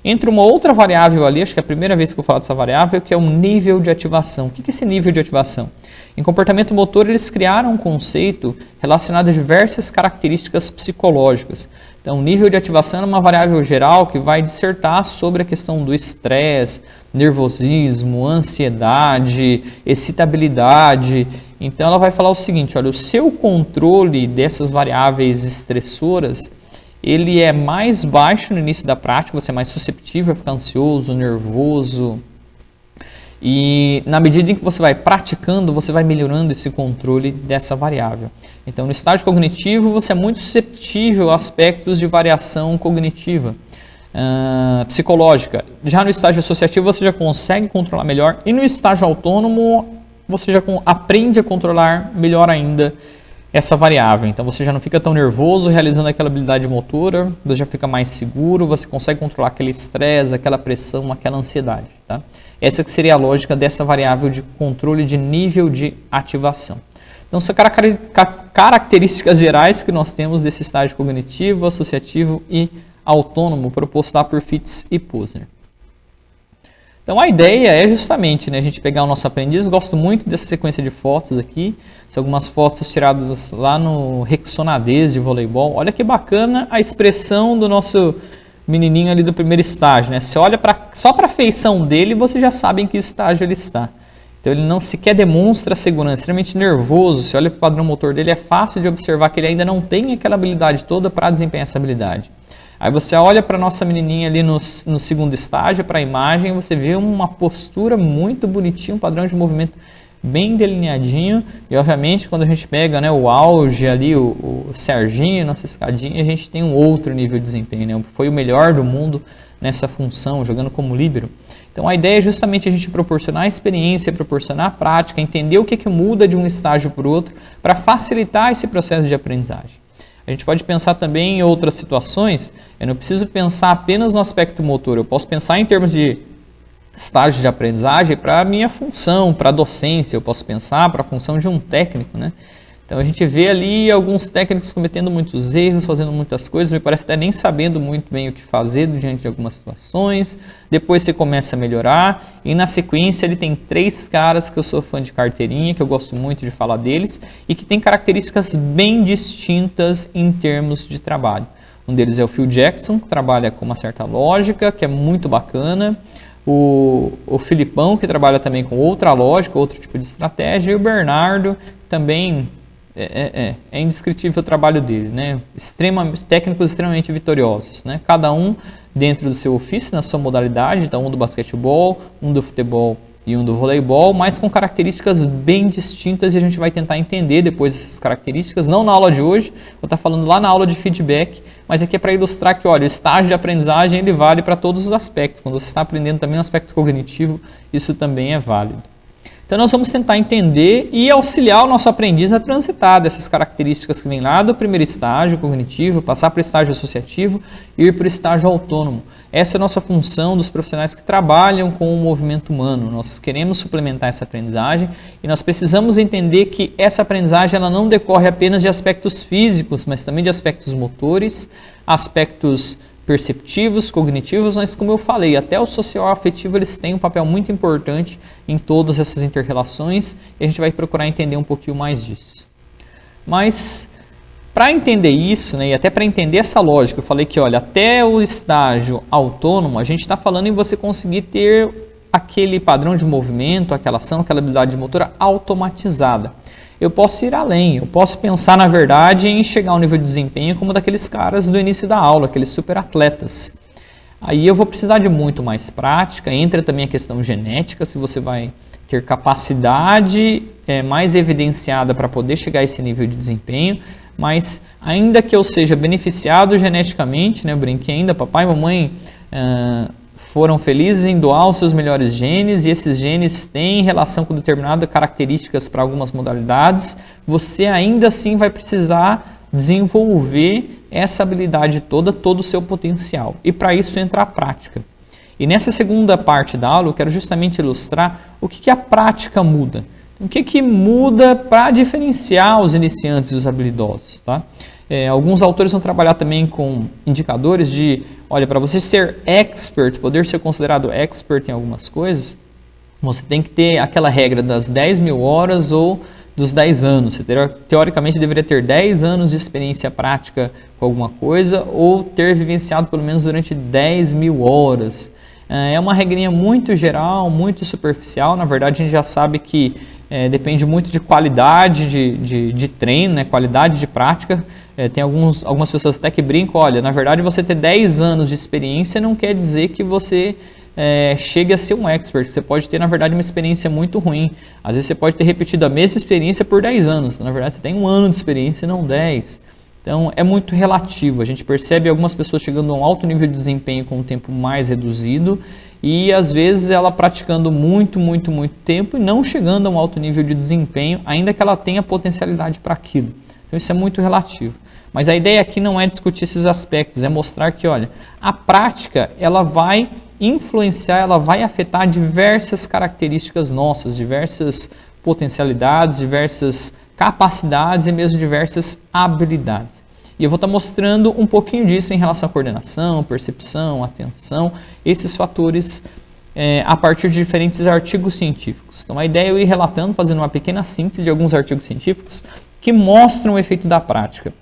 Entra uma outra variável ali, acho que é a primeira vez que eu falo dessa variável, que é o nível de ativação. O que é esse nível de ativação? Em comportamento motor, eles criaram um conceito relacionado a diversas características psicológicas. Então, o nível de ativação é uma variável geral que vai dissertar sobre a questão do estresse, nervosismo, ansiedade, excitabilidade. Então, ela vai falar o seguinte, olha, o seu controle dessas variáveis estressoras, ele é mais baixo no início da prática, você é mais susceptível a ficar ansioso, nervoso. E na medida em que você vai praticando, você vai melhorando esse controle dessa variável. Então, no estágio cognitivo, você é muito susceptível a aspectos de variação cognitiva, psicológica. Já no estágio associativo, você já consegue controlar melhor. E no estágio autônomo, você já aprende a controlar melhor ainda essa variável. Então, você já não fica tão nervoso realizando aquela habilidade motora, você já fica mais seguro, você consegue controlar aquele estresse, aquela pressão, aquela ansiedade. Tá? Essa que seria a lógica dessa variável de controle de nível de ativação. Então, são características gerais que nós temos desse estágio cognitivo, associativo e autônomo, proposto lá por Fitts e Posner. Então, a ideia é justamente a gente pegar o nosso aprendiz. Gosto muito dessa sequência de fotos aqui. São algumas fotos tiradas lá no Rexonadez de voleibol. Olha que bacana a expressão do nosso menininho ali do primeiro estágio. Você olha só para a feição dele, você já sabe em que estágio ele está. Então, ele não sequer demonstra segurança, extremamente nervoso. Se olha para o padrão motor dele, é fácil de observar que ele ainda não tem aquela habilidade toda para desempenhar essa habilidade. Aí você olha para a nossa menininha ali no segundo estágio, para a imagem, e você vê uma postura muito bonitinha, um padrão de movimento bem delineadinho. E, obviamente, quando a gente pega o auge ali, o Serginho, nossa escadinha, a gente tem um outro nível de desempenho. Foi o melhor do mundo nessa função, jogando como líbero. Então, a ideia é justamente a gente proporcionar a experiência, proporcionar a prática, entender o que muda de um estágio para o outro, para facilitar esse processo de aprendizagem. A gente pode pensar também em outras situações. Eu não preciso pensar apenas no aspecto motor. Eu posso pensar em termos de estágio de aprendizagem para a minha função, para a docência. Eu posso pensar para a função de um técnico, Então, a gente vê ali alguns técnicos cometendo muitos erros, fazendo muitas coisas, me parece até nem sabendo muito bem o que fazer diante de algumas situações. Depois você começa a melhorar e, na sequência, ele tem 3 caras que eu sou fã de carteirinha, que eu gosto muito de falar deles e que tem características bem distintas em termos de trabalho. Um deles é o Phil Jackson, que trabalha com uma certa lógica, que é muito bacana. O Filipão, que trabalha também com outra lógica, outro tipo de estratégia. E o Bernardo, também... É indescritível o trabalho dele, técnicos extremamente vitoriosos, cada um dentro do seu ofício, na sua modalidade, então um do basquetebol, um do futebol e um do voleibol, mas com características bem distintas, e a gente vai tentar entender depois essas características, não na aula de hoje, vou estar falando lá na aula de feedback, mas aqui é para ilustrar que, olha, o estágio de aprendizagem ele vale para todos os aspectos. Quando você está aprendendo também o aspecto cognitivo, isso também é válido. Então, nós vamos tentar entender e auxiliar o nosso aprendiz a transitar dessas características que vem lá do primeiro estágio cognitivo, passar para o estágio associativo e ir para o estágio autônomo. Essa é a nossa função dos profissionais que trabalham com o movimento humano. Nós queremos suplementar essa aprendizagem e nós precisamos entender que essa aprendizagem ela não decorre apenas de aspectos físicos, mas também de aspectos motores, aspectos perceptivos, cognitivos, mas como eu falei, até o social afetivo eles têm um papel muito importante em todas essas inter-relações e a gente vai procurar entender um pouquinho mais disso. Mas para entender isso, e até para entender essa lógica, eu falei que, olha, até o estágio autônomo, a gente está falando em você conseguir ter aquele padrão de movimento, aquela ação, aquela habilidade motora automatizada. Eu posso ir além, eu posso pensar, na verdade, em chegar ao nível de desempenho como daqueles caras do início da aula, aqueles super atletas. Aí eu vou precisar de muito mais prática, entra também a questão genética, se você vai ter capacidade mais evidenciada para poder chegar a esse nível de desempenho, mas ainda que eu seja beneficiado geneticamente, eu brinquei ainda, papai e mamãe foram felizes em doar os seus melhores genes e esses genes têm relação com determinadas características para algumas modalidades, você ainda assim vai precisar desenvolver essa habilidade toda, todo o seu potencial. E para isso entra a prática. E nessa segunda parte da aula eu quero justamente ilustrar o que a prática muda. O que muda para diferenciar os iniciantes e os habilidosos, tá? Alguns autores vão trabalhar também com indicadores de, olha, para você ser expert, poder ser considerado expert em algumas coisas, você tem que ter aquela regra das 10 mil horas ou dos 10 anos. Você teoricamente deveria ter 10 anos de experiência prática com alguma coisa ou ter vivenciado pelo menos durante 10 mil horas. É uma regrinha muito geral, muito superficial. Na verdade, a gente já sabe que depende muito de qualidade de treino, qualidade de prática. Tem algumas pessoas até que brincam, olha, na verdade você ter 10 anos de experiência não quer dizer que você chegue a ser um expert. Você pode ter, na verdade, uma experiência muito ruim. Às vezes você pode ter repetido a mesma experiência por 10 anos. Na verdade, você tem 1 ano de experiência e não 10. Então, é muito relativo. A gente percebe algumas pessoas chegando a um alto nível de desempenho com um tempo mais reduzido e, às vezes, ela praticando muito tempo e não chegando a um alto nível de desempenho, ainda que ela tenha potencialidade para aquilo. Então, isso é muito relativo. Mas a ideia aqui não é discutir esses aspectos, é mostrar que, olha, a prática, ela vai influenciar, ela vai afetar diversas características nossas, diversas potencialidades, diversas capacidades e mesmo diversas habilidades. E eu vou estar mostrando um pouquinho disso em relação à coordenação, percepção, atenção, esses fatores a partir de diferentes artigos científicos. Então a ideia é eu ir relatando, fazendo uma pequena síntese de alguns artigos científicos que mostram o efeito da prática,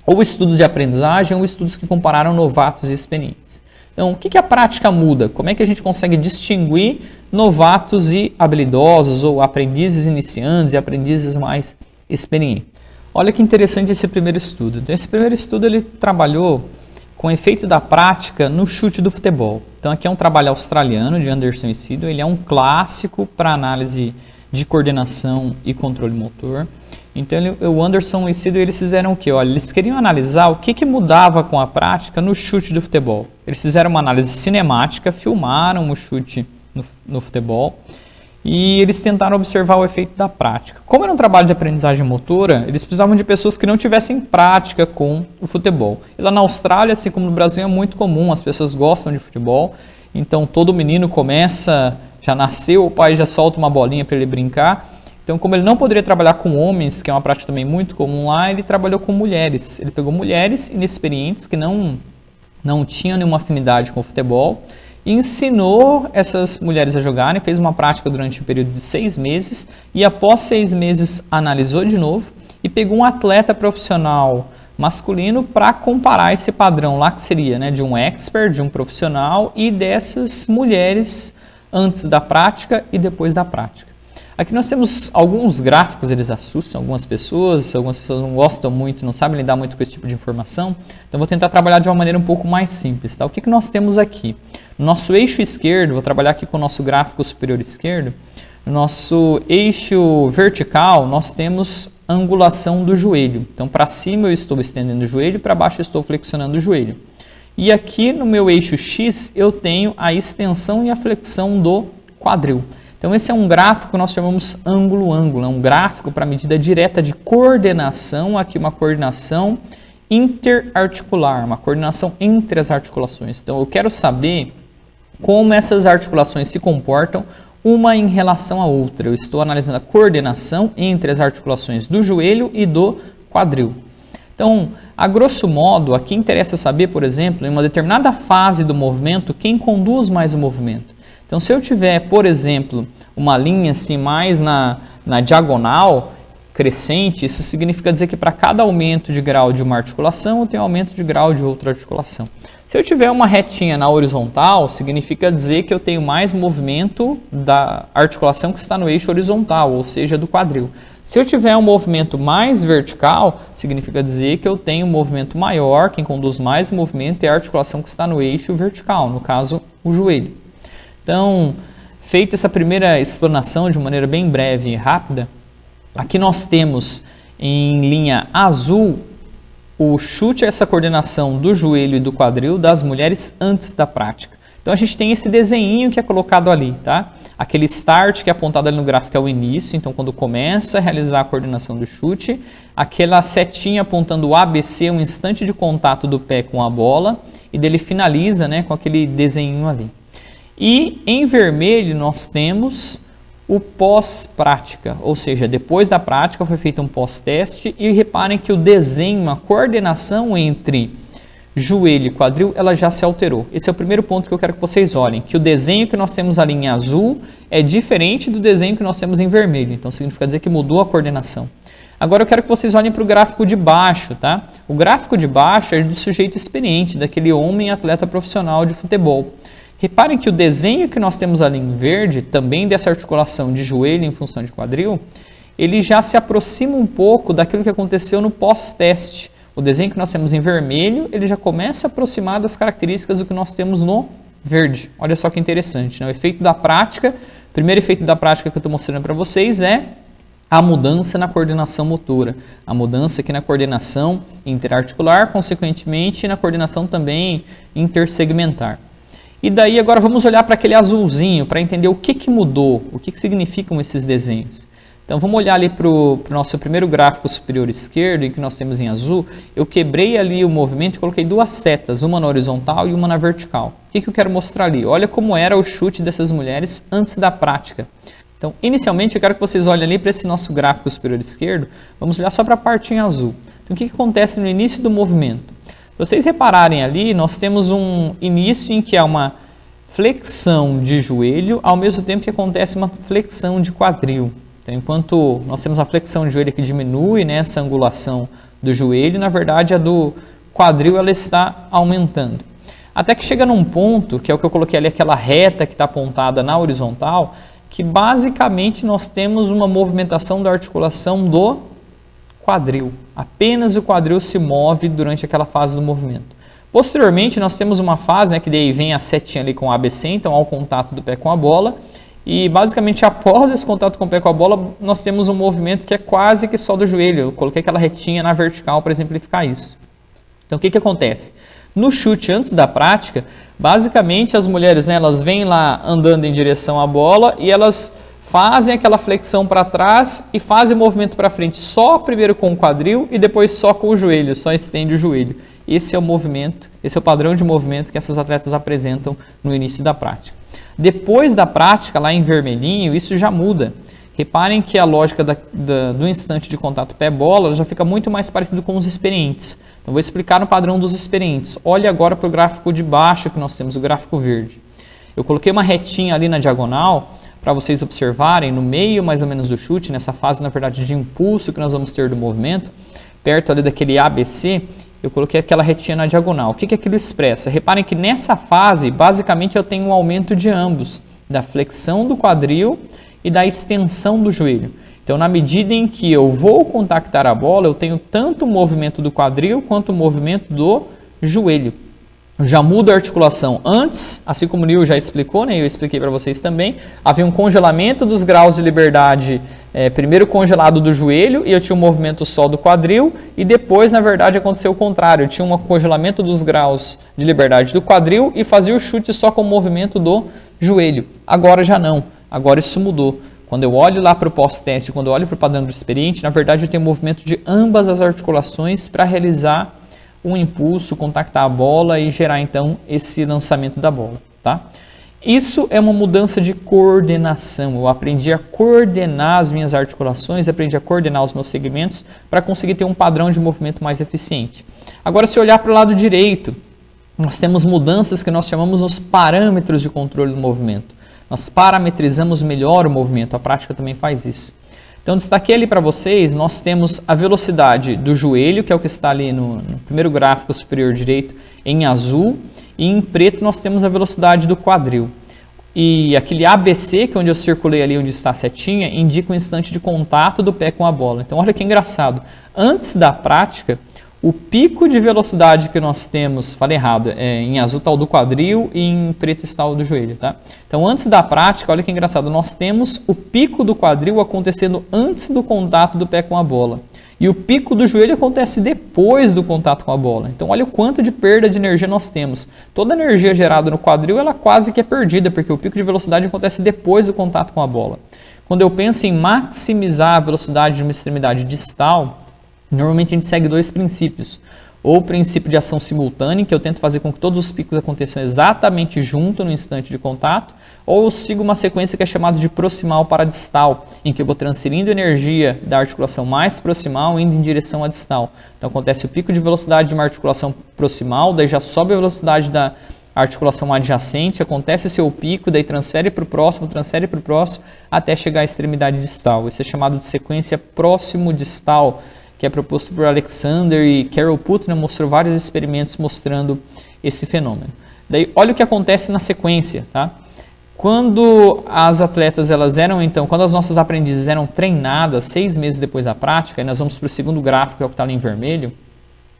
ou estudos de aprendizagem, ou estudos que compararam novatos e experientes. Então, o que a prática muda? Como é que a gente consegue distinguir novatos e habilidosos, ou aprendizes iniciantes e aprendizes mais experientes? Olha que interessante esse primeiro estudo. Então, esse primeiro estudo ele trabalhou com o efeito da prática no chute do futebol. Então, aqui é um trabalho australiano de Anderson e Siddle. Ele é um clássico para análise de coordenação e controle motor. Então, o Anderson e Siddle, eles fizeram o quê? Olha, eles queriam analisar o que mudava com a prática no chute do futebol. Eles fizeram uma análise cinemática, filmaram o chute no futebol e eles tentaram observar o efeito da prática. Como era um trabalho de aprendizagem motora, eles precisavam de pessoas que não tivessem prática com o futebol. E lá na Austrália, assim como no Brasil, é muito comum, as pessoas gostam de futebol, então todo menino começa, já nasceu, o pai já solta uma bolinha para ele brincar. Então, como ele não poderia trabalhar com homens, que é uma prática também muito comum lá, ele trabalhou com mulheres. Ele pegou mulheres inexperientes que não tinham nenhuma afinidade com o futebol e ensinou essas mulheres a jogarem, fez uma prática durante um período de 6 meses e após 6 meses analisou de novo e pegou um atleta profissional masculino para comparar esse padrão lá que seria de um expert, de um profissional e dessas mulheres antes da prática e depois da prática. Aqui nós temos alguns gráficos, eles assustam algumas pessoas não gostam muito, não sabem lidar muito com esse tipo de informação, então vou tentar trabalhar de uma maneira um pouco mais simples. Tá? O que nós temos aqui? No nosso eixo esquerdo, vou trabalhar aqui com o nosso gráfico superior esquerdo, no nosso eixo vertical nós temos a angulação do joelho. Então para cima eu estou estendendo o joelho, para baixo eu estou flexionando o joelho. E aqui no meu eixo X eu tenho a extensão e a flexão do quadril. Então esse é um gráfico que nós chamamos ângulo-ângulo, é um gráfico para medida direta de coordenação, aqui uma coordenação interarticular, uma coordenação entre as articulações. Então eu quero saber como essas articulações se comportam uma em relação à outra. Eu estou analisando a coordenação entre as articulações do joelho e do quadril. Então, a grosso modo, aqui interessa saber, por exemplo, em uma determinada fase do movimento, quem conduz mais o movimento. Então, se eu tiver, por exemplo, uma linha assim mais na diagonal, crescente, isso significa dizer que para cada aumento de grau de uma articulação, eu tenho aumento de grau de outra articulação. Se eu tiver uma retinha na horizontal, significa dizer que eu tenho mais movimento da articulação que está no eixo horizontal, ou seja, do quadril. Se eu tiver um movimento mais vertical, significa dizer que eu tenho um movimento maior, quem conduz mais movimento é a articulação que está no eixo vertical, no caso, o joelho. Então, feita essa primeira explanação de maneira bem breve e rápida, aqui nós temos em linha azul o chute, essa coordenação do joelho e do quadril das mulheres antes da prática. Então a gente tem esse desenho que é colocado ali, tá? Aquele start que é apontado ali no gráfico é o início, então quando começa a realizar a coordenação do chute, aquela setinha apontando o ABC, um instante de contato do pé com a bola, e dele finaliza com aquele desenho ali. E em vermelho nós temos o pós-prática, ou seja, depois da prática foi feito um pós-teste e reparem que o desenho, a coordenação entre joelho e quadril, ela já se alterou. Esse é o primeiro ponto que eu quero que vocês olhem, que o desenho que nós temos ali em azul é diferente do desenho que nós temos em vermelho, então significa dizer que mudou a coordenação. Agora eu quero que vocês olhem para o gráfico de baixo, tá? O gráfico de baixo é do sujeito experiente, daquele homem atleta profissional de futebol. Reparem que o desenho que nós temos ali em verde, também dessa articulação de joelho em função de quadril, ele já se aproxima um pouco daquilo que aconteceu no pós-teste. O desenho que nós temos em vermelho, ele já começa a aproximar das características do que nós temos no verde. Olha só que interessante, né? O efeito da prática, o primeiro efeito da prática que eu estou mostrando para vocês é a mudança na coordenação motora, a mudança aqui na coordenação interarticular, consequentemente na coordenação também intersegmentar. E daí agora vamos olhar para aquele azulzinho para entender o que mudou, o que significam esses desenhos. Então vamos olhar ali para o nosso primeiro gráfico superior esquerdo, em que nós temos em azul. Eu quebrei ali o movimento e coloquei duas setas, uma na horizontal e uma na vertical. O que eu quero mostrar ali? Olha como era o chute dessas mulheres antes da prática. Então, inicialmente, eu quero que vocês olhem ali para esse nosso gráfico superior esquerdo. Vamos olhar só para a parte em azul. Então, o que acontece no início do movimento? Se vocês repararem ali, nós temos um início em que há uma flexão de joelho, ao mesmo tempo que acontece uma flexão de quadril. Então, enquanto nós temos a flexão de joelho que diminui, né, essa angulação do joelho, na verdade, a do quadril ela está aumentando. Até que chega num ponto, que é o que eu coloquei ali, aquela reta que está apontada na horizontal, que basicamente nós temos uma movimentação da articulação do quadril. Apenas o quadril se move durante aquela fase do movimento. Posteriormente, nós temos uma fase, né, que daí vem a setinha ali com o ABC, então ao contato do pé com a bola, e basicamente após esse contato com o pé com a bola, nós temos um movimento que é quase que só do joelho. Eu coloquei aquela retinha na vertical para exemplificar isso. Então, o que acontece? No chute antes da prática, basicamente as mulheres, né, elas vêm lá andando em direção à bola e elas fazem aquela flexão para trás e fazem o movimento para frente só primeiro com o quadril e depois só com o joelho, só estende o joelho. Esse é o movimento, esse é o padrão de movimento que essas atletas apresentam no início da prática. Depois da prática, lá em vermelhinho, isso já muda. Reparem que a lógica do instante de contato pé-bola já fica muito mais parecido com os experientes. Então, vou explicar no padrão dos experientes. Olhe agora para o gráfico de baixo que nós temos, o gráfico verde. Eu coloquei uma retinha ali na diagonal para vocês observarem no meio mais ou menos do chute, nessa fase, na verdade, de impulso que nós vamos ter do movimento, perto ali daquele ABC, eu coloquei aquela retinha na diagonal. O que aquilo expressa? Reparem que nessa fase, basicamente, eu tenho um aumento de ambos, da flexão do quadril e da extensão do joelho. Então, na medida em que eu vou contactar a bola, eu tenho tanto o movimento do quadril quanto o movimento do joelho. Eu já mudo a articulação. Antes, assim como o Nil já explicou, né, eu expliquei para vocês também, havia um congelamento dos graus de liberdade, primeiro congelado do joelho, e eu tinha um movimento só do quadril, e depois, na verdade, aconteceu o contrário. Eu tinha um congelamento dos graus de liberdade do quadril e fazia o chute só com o movimento do joelho. Agora já não. Agora isso mudou. Quando eu olho lá para o pós-teste, quando eu olho para o padrão do experiente, na verdade eu tenho movimento de ambas as articulações para realizar um impulso, contactar a bola e gerar então esse lançamento da bola, tá? Isso é uma mudança de coordenação. Eu aprendi a coordenar as minhas articulações, aprendi a coordenar os meus segmentos para conseguir ter um padrão de movimento mais eficiente. Agora, se olhar para o lado direito, nós temos mudanças que nós chamamos nos parâmetros de controle do movimento. Nós parametrizamos melhor o movimento, a prática também faz isso. Então, destaquei ali para vocês, nós temos a velocidade do joelho, que é o que está ali no primeiro gráfico superior direito, em azul, e em preto nós temos a velocidade do quadril. E aquele ABC, que é onde eu circulei ali, onde está a setinha, indica o instante de contato do pé com a bola. Então, olha que engraçado. Antes da prática, o pico de velocidade que nós temos, falei errado, em azul está o do quadril e em preto está o do joelho, tá? Então, antes da prática, olha que engraçado, nós temos o pico do quadril acontecendo antes do contato do pé com a bola. E o pico do joelho acontece depois do contato com a bola. Então, olha o quanto de perda de energia nós temos. Toda a energia gerada no quadril, ela quase que é perdida, porque o pico de velocidade acontece depois do contato com a bola. Quando eu penso em maximizar a velocidade de uma extremidade distal, normalmente a gente segue dois princípios. Ou o princípio de ação simultânea, que eu tento fazer com que todos os picos aconteçam exatamente junto no instante de contato, ou eu sigo uma sequência que é chamada de proximal para distal, em que eu vou transferindo energia da articulação mais proximal indo em direção à distal. Então acontece o pico de velocidade de uma articulação proximal, daí já sobe a velocidade da articulação adjacente, acontece seu pico, daí transfere para o próximo, até chegar à extremidade distal. Isso é chamado de sequência próximo-distal, que é proposto por Alexander, e Carol Putnam mostrou vários experimentos mostrando esse fenômeno. Daí, olha o que acontece na sequência, tá? Quando as atletas, quando as nossas aprendizes eram treinadas 6 meses depois da prática, e nós vamos para o segundo gráfico, que é o que está ali em vermelho,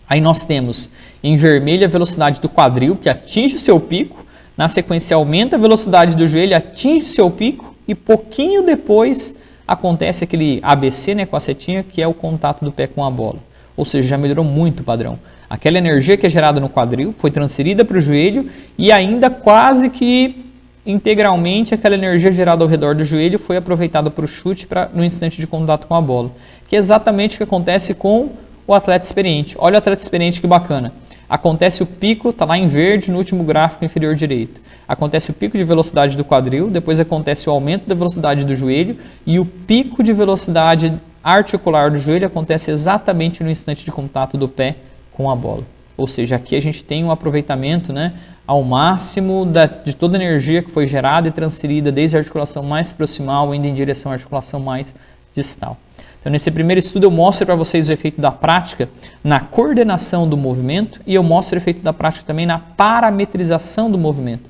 aí nós temos em vermelho a velocidade do quadril, que atinge o seu pico, Na sequência, aumenta a velocidade do joelho, atinge seu pico e pouquinho depois acontece aquele ABC, né, com a setinha, que é o contato do pé com a bola. Ou seja, já melhorou muito o padrão. Aquela energia que é gerada no quadril foi transferida para o joelho e ainda quase que integralmente aquela energia gerada ao redor do joelho foi aproveitada para o chute no instante de contato com a bola. Que é exatamente o que acontece com o atleta experiente. Olha o atleta experiente que bacana. Acontece o pico, está lá em verde no último gráfico inferior direito. Acontece o pico de velocidade do quadril, depois acontece o aumento da velocidade do joelho e o pico de velocidade articular do joelho acontece exatamente no instante de contato do pé com a bola. Ou seja, aqui a gente tem um aproveitamento, né, ao máximo de toda a energia que foi gerada e transferida desde a articulação mais proximal indo em direção à articulação mais distal. Então, nesse primeiro estudo eu mostro para vocês o efeito da prática na coordenação do movimento e eu mostro o efeito da prática também na parametrização do movimento.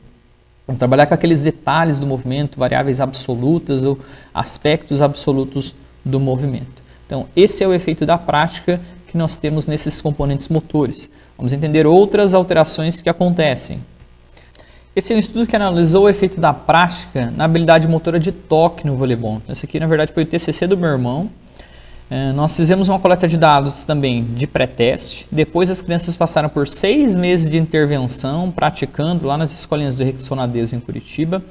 Vamos trabalhar com aqueles detalhes do movimento, variáveis absolutas ou aspectos absolutos do movimento. Então, esse é o efeito da prática que nós temos nesses componentes motores. Vamos entender outras alterações que acontecem. Esse é um estudo que analisou o efeito da prática na habilidade motora de toque no voleibol. Esse aqui, na verdade, foi o TCC do meu irmão. Nós fizemos uma coleta de dados também de pré-teste. Depois as crianças passaram por 6 meses de intervenção, praticando lá nas escolinhas do Rexonadeuso em Curitiba.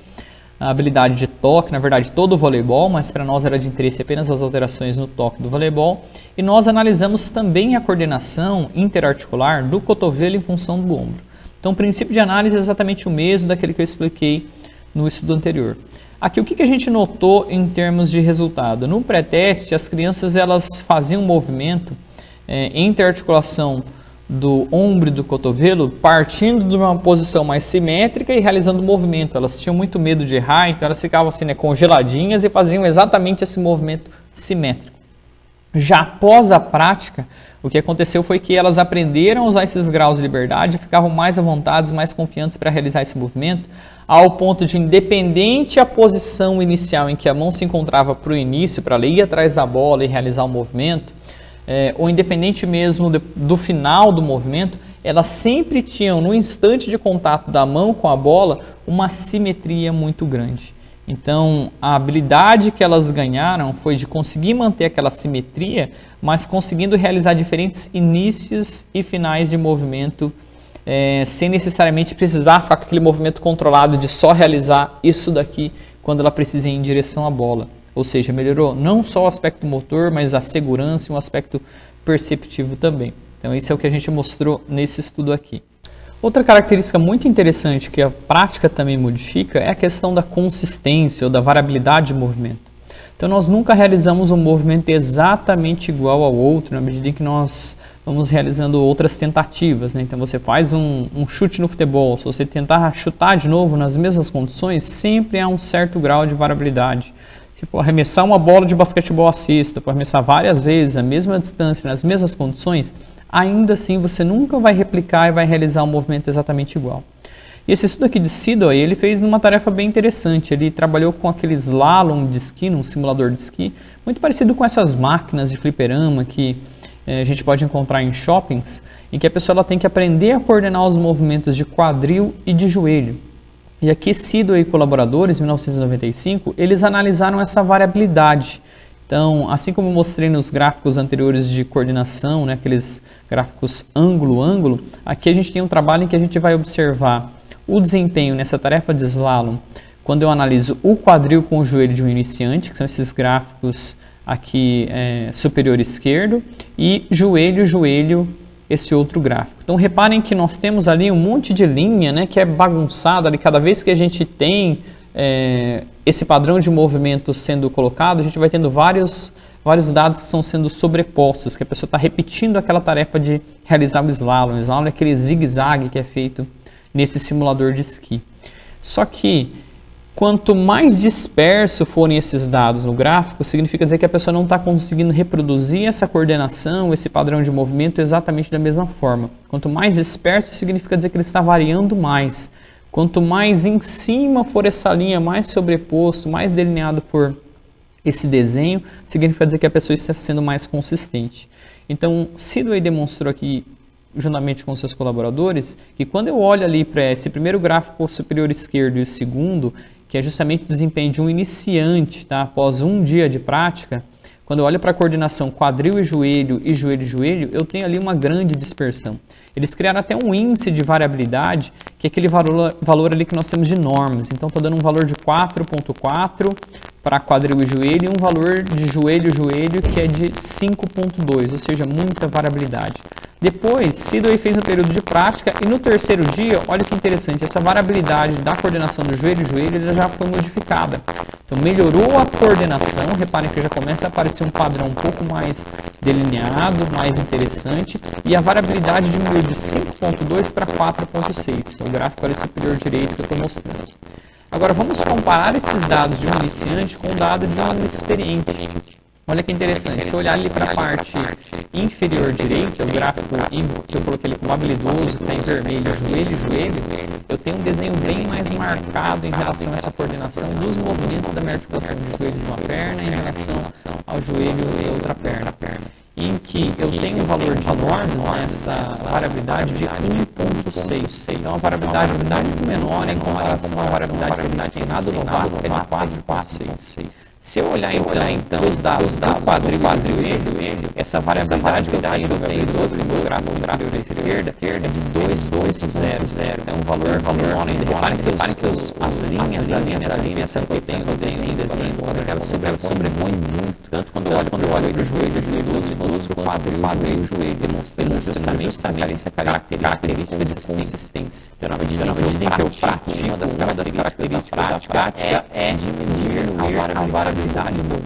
A habilidade de toque, na verdade todo o voleibol, mas para nós era de interesse apenas as alterações no toque do voleibol. E nós analisamos também a coordenação interarticular do cotovelo em função do ombro. Então o princípio de análise é exatamente o mesmo daquele que eu expliquei no estudo anterior. Aqui o que a gente notou em termos de resultado? No pré-teste, as crianças elas faziam um movimento entre a articulação do ombro e do cotovelo, partindo de uma posição mais simétrica e realizando o movimento. Elas tinham muito medo de errar, então elas ficavam assim, né, congeladinhas e faziam exatamente esse movimento simétrico. Já após a prática, o que aconteceu foi que elas aprenderam a usar esses graus de liberdade, ficavam mais à vontade, mais confiantes para realizar esse movimento, ao ponto de, independente a posição inicial em que a mão se encontrava para o início, para ir atrás da bola e realizar o movimento, ou independente mesmo do final do movimento, elas sempre tinham, no instante de contato da mão com a bola, uma simetria muito grande. Então, a habilidade que elas ganharam foi de conseguir manter aquela simetria, mas conseguindo realizar diferentes inícios e finais de movimento, sem necessariamente precisar ficar com aquele movimento controlado de só realizar isso daqui quando ela precisa ir em direção à bola. Ou seja, melhorou não só o aspecto motor, mas a segurança e um aspecto perceptivo também. Então, isso é o que a gente mostrou nesse estudo aqui. Outra característica muito interessante que a prática também modifica é a questão da consistência ou da variabilidade de movimento. Então, nós nunca realizamos um movimento exatamente igual ao outro na medida em que nós vamos realizando outras tentativas, né? Então, você faz um chute no futebol, se você tentar chutar de novo nas mesmas condições, sempre há um certo grau de variabilidade. Se for arremessar uma bola de basquetebol à cesta, for arremessar várias vezes a mesma distância, nas mesmas condições, ainda assim você nunca vai replicar e vai realizar um movimento exatamente igual. E esse estudo aqui de Sidwell, ele fez uma tarefa bem interessante. Ele trabalhou com aquele slalom de esqui, um simulador de esqui, muito parecido com essas máquinas de fliperama que a gente pode encontrar em shoppings, em que a pessoa ela tem que aprender a coordenar os movimentos de quadril e de joelho. E aqui Sidwell e colaboradores, em 1995, eles analisaram essa variabilidade. Então, assim como eu mostrei nos gráficos anteriores de coordenação, né, aqueles gráficos ângulo-ângulo, aqui a gente tem um trabalho em que a gente vai observar o desempenho nessa tarefa de slalom, quando eu analiso o quadril com o joelho de um iniciante, que são esses gráficos aqui superior esquerdo, e joelho, esse outro gráfico. Então, reparem que nós temos ali um monte de linha, né, que é bagunçada ali. Cada vez que a gente tem esse padrão de movimento sendo colocado, a gente vai tendo vários dados que estão sendo sobrepostos, que a pessoa está repetindo aquela tarefa de realizar o slalom. O slalom é aquele zigue-zague que é feito nesse simulador de esqui. Só que, quanto mais disperso forem esses dados no gráfico, significa dizer que a pessoa não está conseguindo reproduzir essa coordenação, esse padrão de movimento exatamente da mesma forma. Quanto mais disperso, significa dizer que ele está variando mais. Quanto mais em cima for essa linha, mais sobreposto, mais delineado for esse desenho, significa dizer que a pessoa está sendo mais consistente. Então, Sidwell demonstrou aqui juntamente com seus colaboradores, que quando eu olho ali para esse primeiro gráfico superior esquerdo e o segundo, que é justamente o desempenho de um iniciante, tá? Após um dia de prática, quando eu olho para a coordenação quadril e joelho e joelho, eu tenho ali uma grande dispersão. Eles criaram até um índice de variabilidade, que é aquele valor ali que nós temos de normas. Então, estou dando um valor de 4,4 para quadril e joelho, e um valor de joelho que é de 5,2, ou seja, muita variabilidade. Depois, Sidway fez um período de prática e no terceiro dia, olha que interessante, essa variabilidade da coordenação do joelho já foi modificada. Então, melhorou a coordenação, reparem que já começa a aparecer um padrão um pouco mais delineado, mais interessante, e a variabilidade diminuiu de 5,2 para 4,6, o gráfico ali superior direito que eu estou mostrando. Agora, vamos comparar esses dados de um iniciante com o dado de um experiente. Olha que interessante, se eu olhar ali para a parte inferior direita, o gráfico que eu coloquei ali como habilidoso, que está em vermelho, joelho, eu tenho um desenho bem mais marcado em relação a essa coordenação dos movimentos da minha articulação de joelho de uma perna em relação ao joelho da outra perna. Em que eu tenho um valor de normas nessa variabilidade de 1,6. Então, a variabilidade é muito menor em comparação à variabilidade que a gente tem na do novato, que é de 4,6. Se eu olhar então os dados do quadril e joelho, essa variabilidade que eu tenho no gráfico da esquerda é de 2,0. É um valor menor ainda. Reparem que as linhas que eu tenho no desenho, elas sobrepõem muito. Tanto quando eu olho para o joelho idoso, para o quadril e o joelho, demonstrando justamente essa característica de consistência. Então, na medida em que eu pratico, uma das características da prática é diminuir a variabilidade um pouco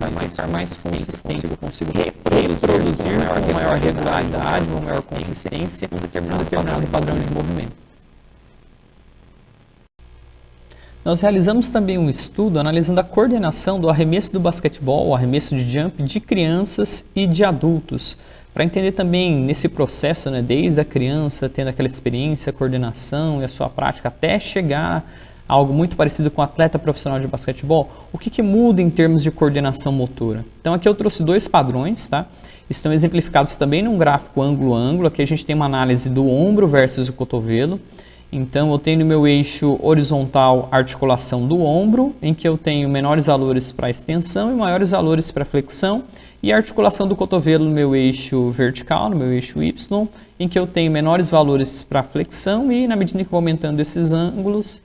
mais consistente. Eu consigo reproduzir com maior regularidade, com maior consistência, um determinado padrão de movimento. Nós realizamos também um estudo analisando a coordenação do arremesso do basquetebol, o arremesso de jump de crianças e de adultos, para entender também nesse processo, né, desde a criança tendo aquela experiência, a coordenação e a sua prática até chegar a algo muito parecido com um atleta profissional de basquetebol, o que muda em termos de coordenação motora? Então aqui eu trouxe dois padrões, tá? Estão exemplificados também num gráfico ângulo-ângulo, aqui a gente tem uma análise do ombro versus o cotovelo. Então, eu tenho no meu eixo horizontal a articulação do ombro, em que eu tenho menores valores para extensão e maiores valores para flexão, e a articulação do cotovelo no meu eixo vertical, no meu eixo Y, em que eu tenho menores valores para flexão e, na medida que eu vou aumentando esses ângulos,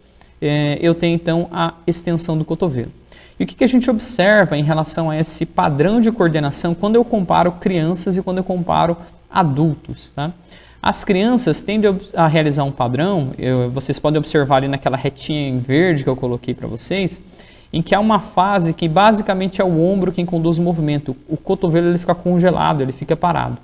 eu tenho então a extensão do cotovelo. E o que a gente observa em relação a esse padrão de coordenação quando eu comparo crianças e quando eu comparo adultos, tá? As crianças tendem a realizar um padrão, vocês podem observar ali naquela retinha em verde que eu coloquei para vocês, em que há uma fase que basicamente é o ombro quem conduz o movimento, o cotovelo ele fica congelado, ele fica parado.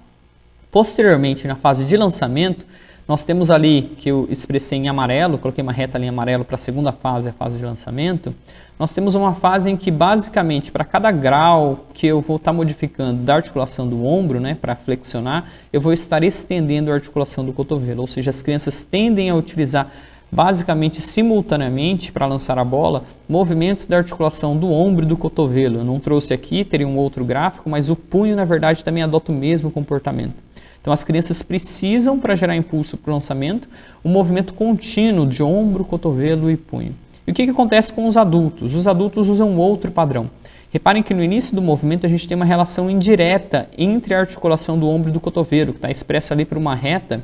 Posteriormente, na fase de lançamento, nós temos ali, que eu expressei em amarelo, coloquei uma reta ali em amarelo para a segunda fase, a fase de lançamento, nós temos uma fase em que basicamente para cada grau que eu vou estar modificando da articulação do ombro, né, para flexionar, eu vou estar estendendo a articulação do cotovelo, ou seja, as crianças tendem a utilizar basicamente simultaneamente para lançar a bola movimentos da articulação do ombro e do cotovelo. Eu não trouxe aqui, teria um outro gráfico, mas o punho na verdade também adota o mesmo comportamento. Então as crianças precisam, para gerar impulso para o lançamento, um movimento contínuo de ombro, cotovelo e punho. E o que acontece com os adultos? Os adultos usam outro padrão. Reparem que no início do movimento a gente tem uma relação indireta entre a articulação do ombro e do cotovelo, que está expressa ali por uma reta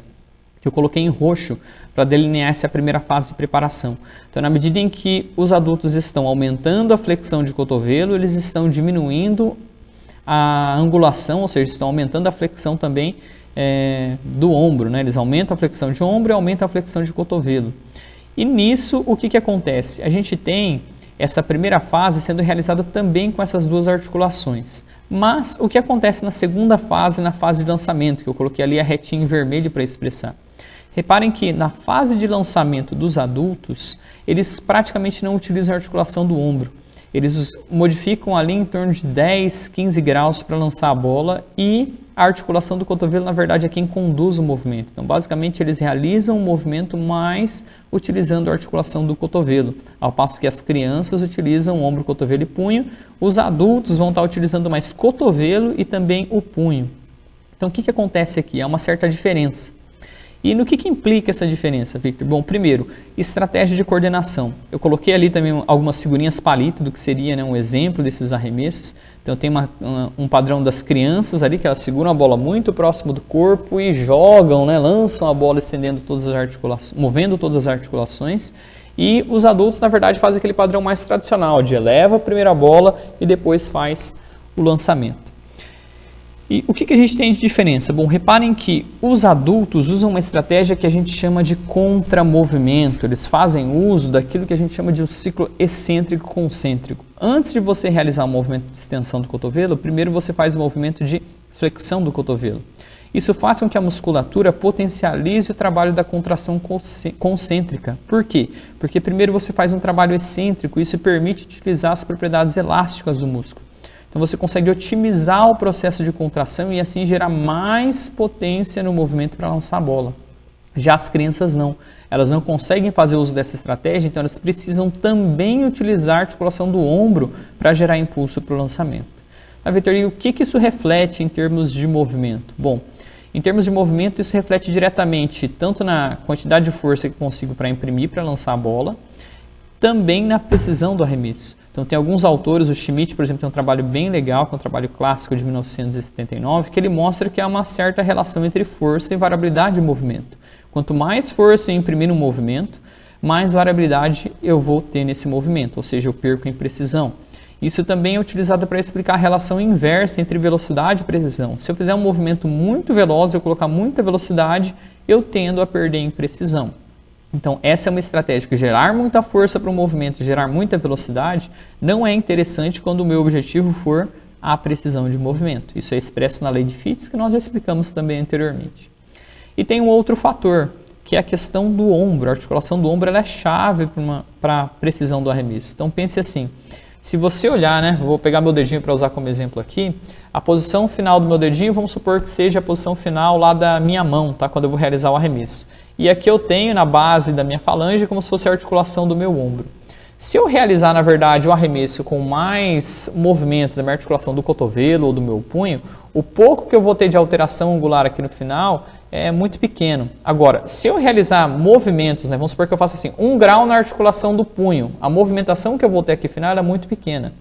que eu coloquei em roxo para delinear essa primeira fase de preparação. Então, na medida em que os adultos estão aumentando a flexão de cotovelo, eles estão diminuindo a angulação, ou seja, estão aumentando a flexão também do ombro, né? Eles aumentam a flexão de ombro e aumentam a flexão de cotovelo. E nisso, o que acontece? A gente tem essa primeira fase sendo realizada também com essas duas articulações. Mas o que acontece na segunda fase, na fase de lançamento, que eu coloquei ali a retinha em vermelho para expressar? Reparem que na fase de lançamento dos adultos, eles praticamente não utilizam a articulação do ombro. Eles modificam ali em torno de 10, 15 graus para lançar a bola e a articulação do cotovelo, na verdade, é quem conduz o movimento. Então, basicamente, eles realizam o movimento mais utilizando a articulação do cotovelo, ao passo que as crianças utilizam ombro, cotovelo e punho. Os adultos vão estar utilizando mais cotovelo e também o punho. Então, o que acontece aqui? Há uma certa diferença. E no que implica essa diferença, Victor? Bom, primeiro, estratégia de coordenação. Eu coloquei ali também algumas figurinhas palito do que seria, né, um exemplo desses arremessos. Então tem um padrão das crianças ali, que elas seguram a bola muito próximo do corpo e jogam, né, lançam a bola estendendo todas as articulações, movendo todas as articulações. E os adultos, na verdade, fazem aquele padrão mais tradicional, de eleva a primeira bola e depois faz o lançamento. E o que a gente tem de diferença? Bom, reparem que os adultos usam uma estratégia que a gente chama de contramovimento. Eles fazem uso daquilo que a gente chama de um ciclo excêntrico concêntrico. Antes de você realizar um movimento de extensão do cotovelo, primeiro você faz o movimento de flexão do cotovelo. Isso faz com que a musculatura potencialize o trabalho da contração concêntrica. Por quê? Porque primeiro você faz um trabalho excêntrico e isso permite utilizar as propriedades elásticas do músculo. Então você consegue otimizar o processo de contração e assim gerar mais potência no movimento para lançar a bola. Já as crianças não. Elas não conseguem fazer uso dessa estratégia, então elas precisam também utilizar a articulação do ombro para gerar impulso para o lançamento. Na Victor, e o que isso reflete em termos de movimento? Bom, em termos de movimento, isso reflete diretamente tanto na quantidade de força que consigo para imprimir para lançar a bola, também na precisão do arremesso. Então tem alguns autores, o Schmidt, por exemplo, tem um trabalho bem legal, que é um trabalho clássico de 1979, que ele mostra que há uma certa relação entre força e variabilidade de movimento. Quanto mais força eu imprimir no movimento, mais variabilidade eu vou ter nesse movimento, ou seja, eu perco em precisão. Isso também é utilizado para explicar a relação inversa entre velocidade e precisão. Se eu fizer um movimento muito veloz, eu colocar muita velocidade, eu tendo a perder em precisão. Então, essa é uma estratégia que gerar muita força para o movimento, gerar muita velocidade, não é interessante quando o meu objetivo for a precisão de movimento. Isso é expresso na lei de Fitts, que nós já explicamos também anteriormente. E tem um outro fator, que é a questão do ombro. A articulação do ombro ela é chave para a precisão do arremesso. Então, pense assim, se você olhar, né, vou pegar meu dedinho para usar como exemplo aqui, a posição final do meu dedinho, vamos supor que seja a posição final lá da minha mão, tá, quando eu vou realizar o arremesso. E aqui eu tenho na base da minha falange como se fosse a articulação do meu ombro. Se eu realizar, na verdade, o arremesso com mais movimentos da minha articulação do cotovelo ou do meu punho, o pouco que eu vou ter de alteração angular aqui no final é muito pequeno. Agora, se eu realizar movimentos, né, vamos supor que eu faça assim, 1 grau na articulação do punho, a movimentação que eu vou ter aqui no final é muito pequena.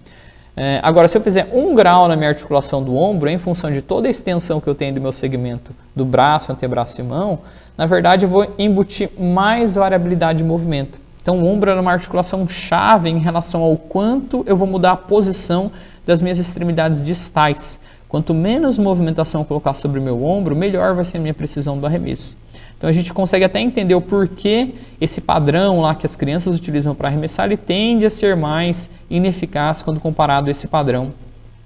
Agora, se eu fizer 1 grau na minha articulação do ombro, em função de toda a extensão que eu tenho do meu segmento do braço, antebraço e mão, na verdade eu vou embutir mais variabilidade de movimento. Então o ombro é uma articulação chave em relação ao quanto eu vou mudar a posição das minhas extremidades distais. Quanto menos movimentação eu colocar sobre o meu ombro, melhor vai ser a minha precisão do arremesso. Então a gente consegue até entender o porquê esse padrão lá que as crianças utilizam para arremessar, ele tende a ser mais ineficaz quando comparado a esse padrão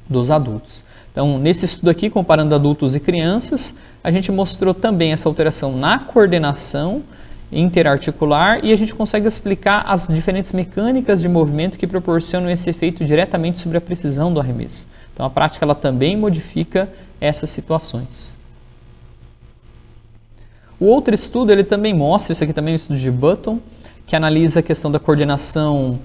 dos adultos. Então, nesse estudo aqui, comparando adultos e crianças, a gente mostrou também essa alteração na coordenação interarticular e a gente consegue explicar as diferentes mecânicas de movimento que proporcionam esse efeito diretamente sobre a precisão do arremesso. Então, a prática ela também modifica essas situações. O outro estudo ele também mostra, isso aqui também é um estudo de Button, que analisa a questão da coordenação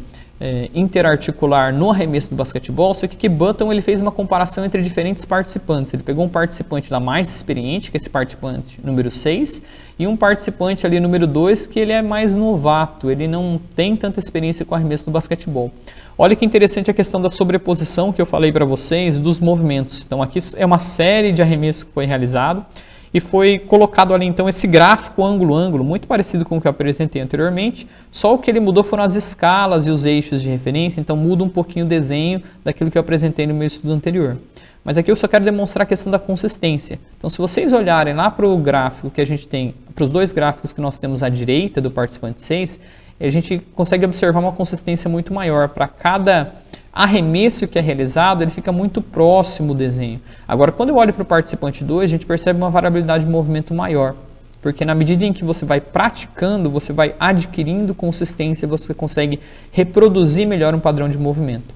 interarticular no arremesso do basquetebol, só que Button ele fez uma comparação entre diferentes participantes. Ele pegou um participante lá mais experiente, que é esse participante número 6, e um participante ali número 2, que ele é mais novato, ele não tem tanta experiência com arremesso do basquetebol. Olha que interessante a questão da sobreposição que eu falei para vocês dos movimentos. Então aqui é uma série de arremessos que foi realizado, e foi colocado ali então esse gráfico ângulo-ângulo, muito parecido com o que eu apresentei anteriormente, só o que ele mudou foram as escalas e os eixos de referência, então muda um pouquinho o desenho daquilo que eu apresentei no meu estudo anterior. Mas aqui eu só quero demonstrar a questão da consistência. Então se vocês olharem lá para o gráfico que a gente tem, para os dois gráficos que nós temos à direita do participante 6, a gente consegue observar uma consistência muito maior. Para cada arremesso que é realizado, ele fica muito próximo do desenho. Agora, quando eu olho para o participante 2, a gente percebe uma variabilidade de movimento maior, porque na medida em que você vai praticando, você vai adquirindo consistência, você consegue reproduzir melhor um padrão de movimento.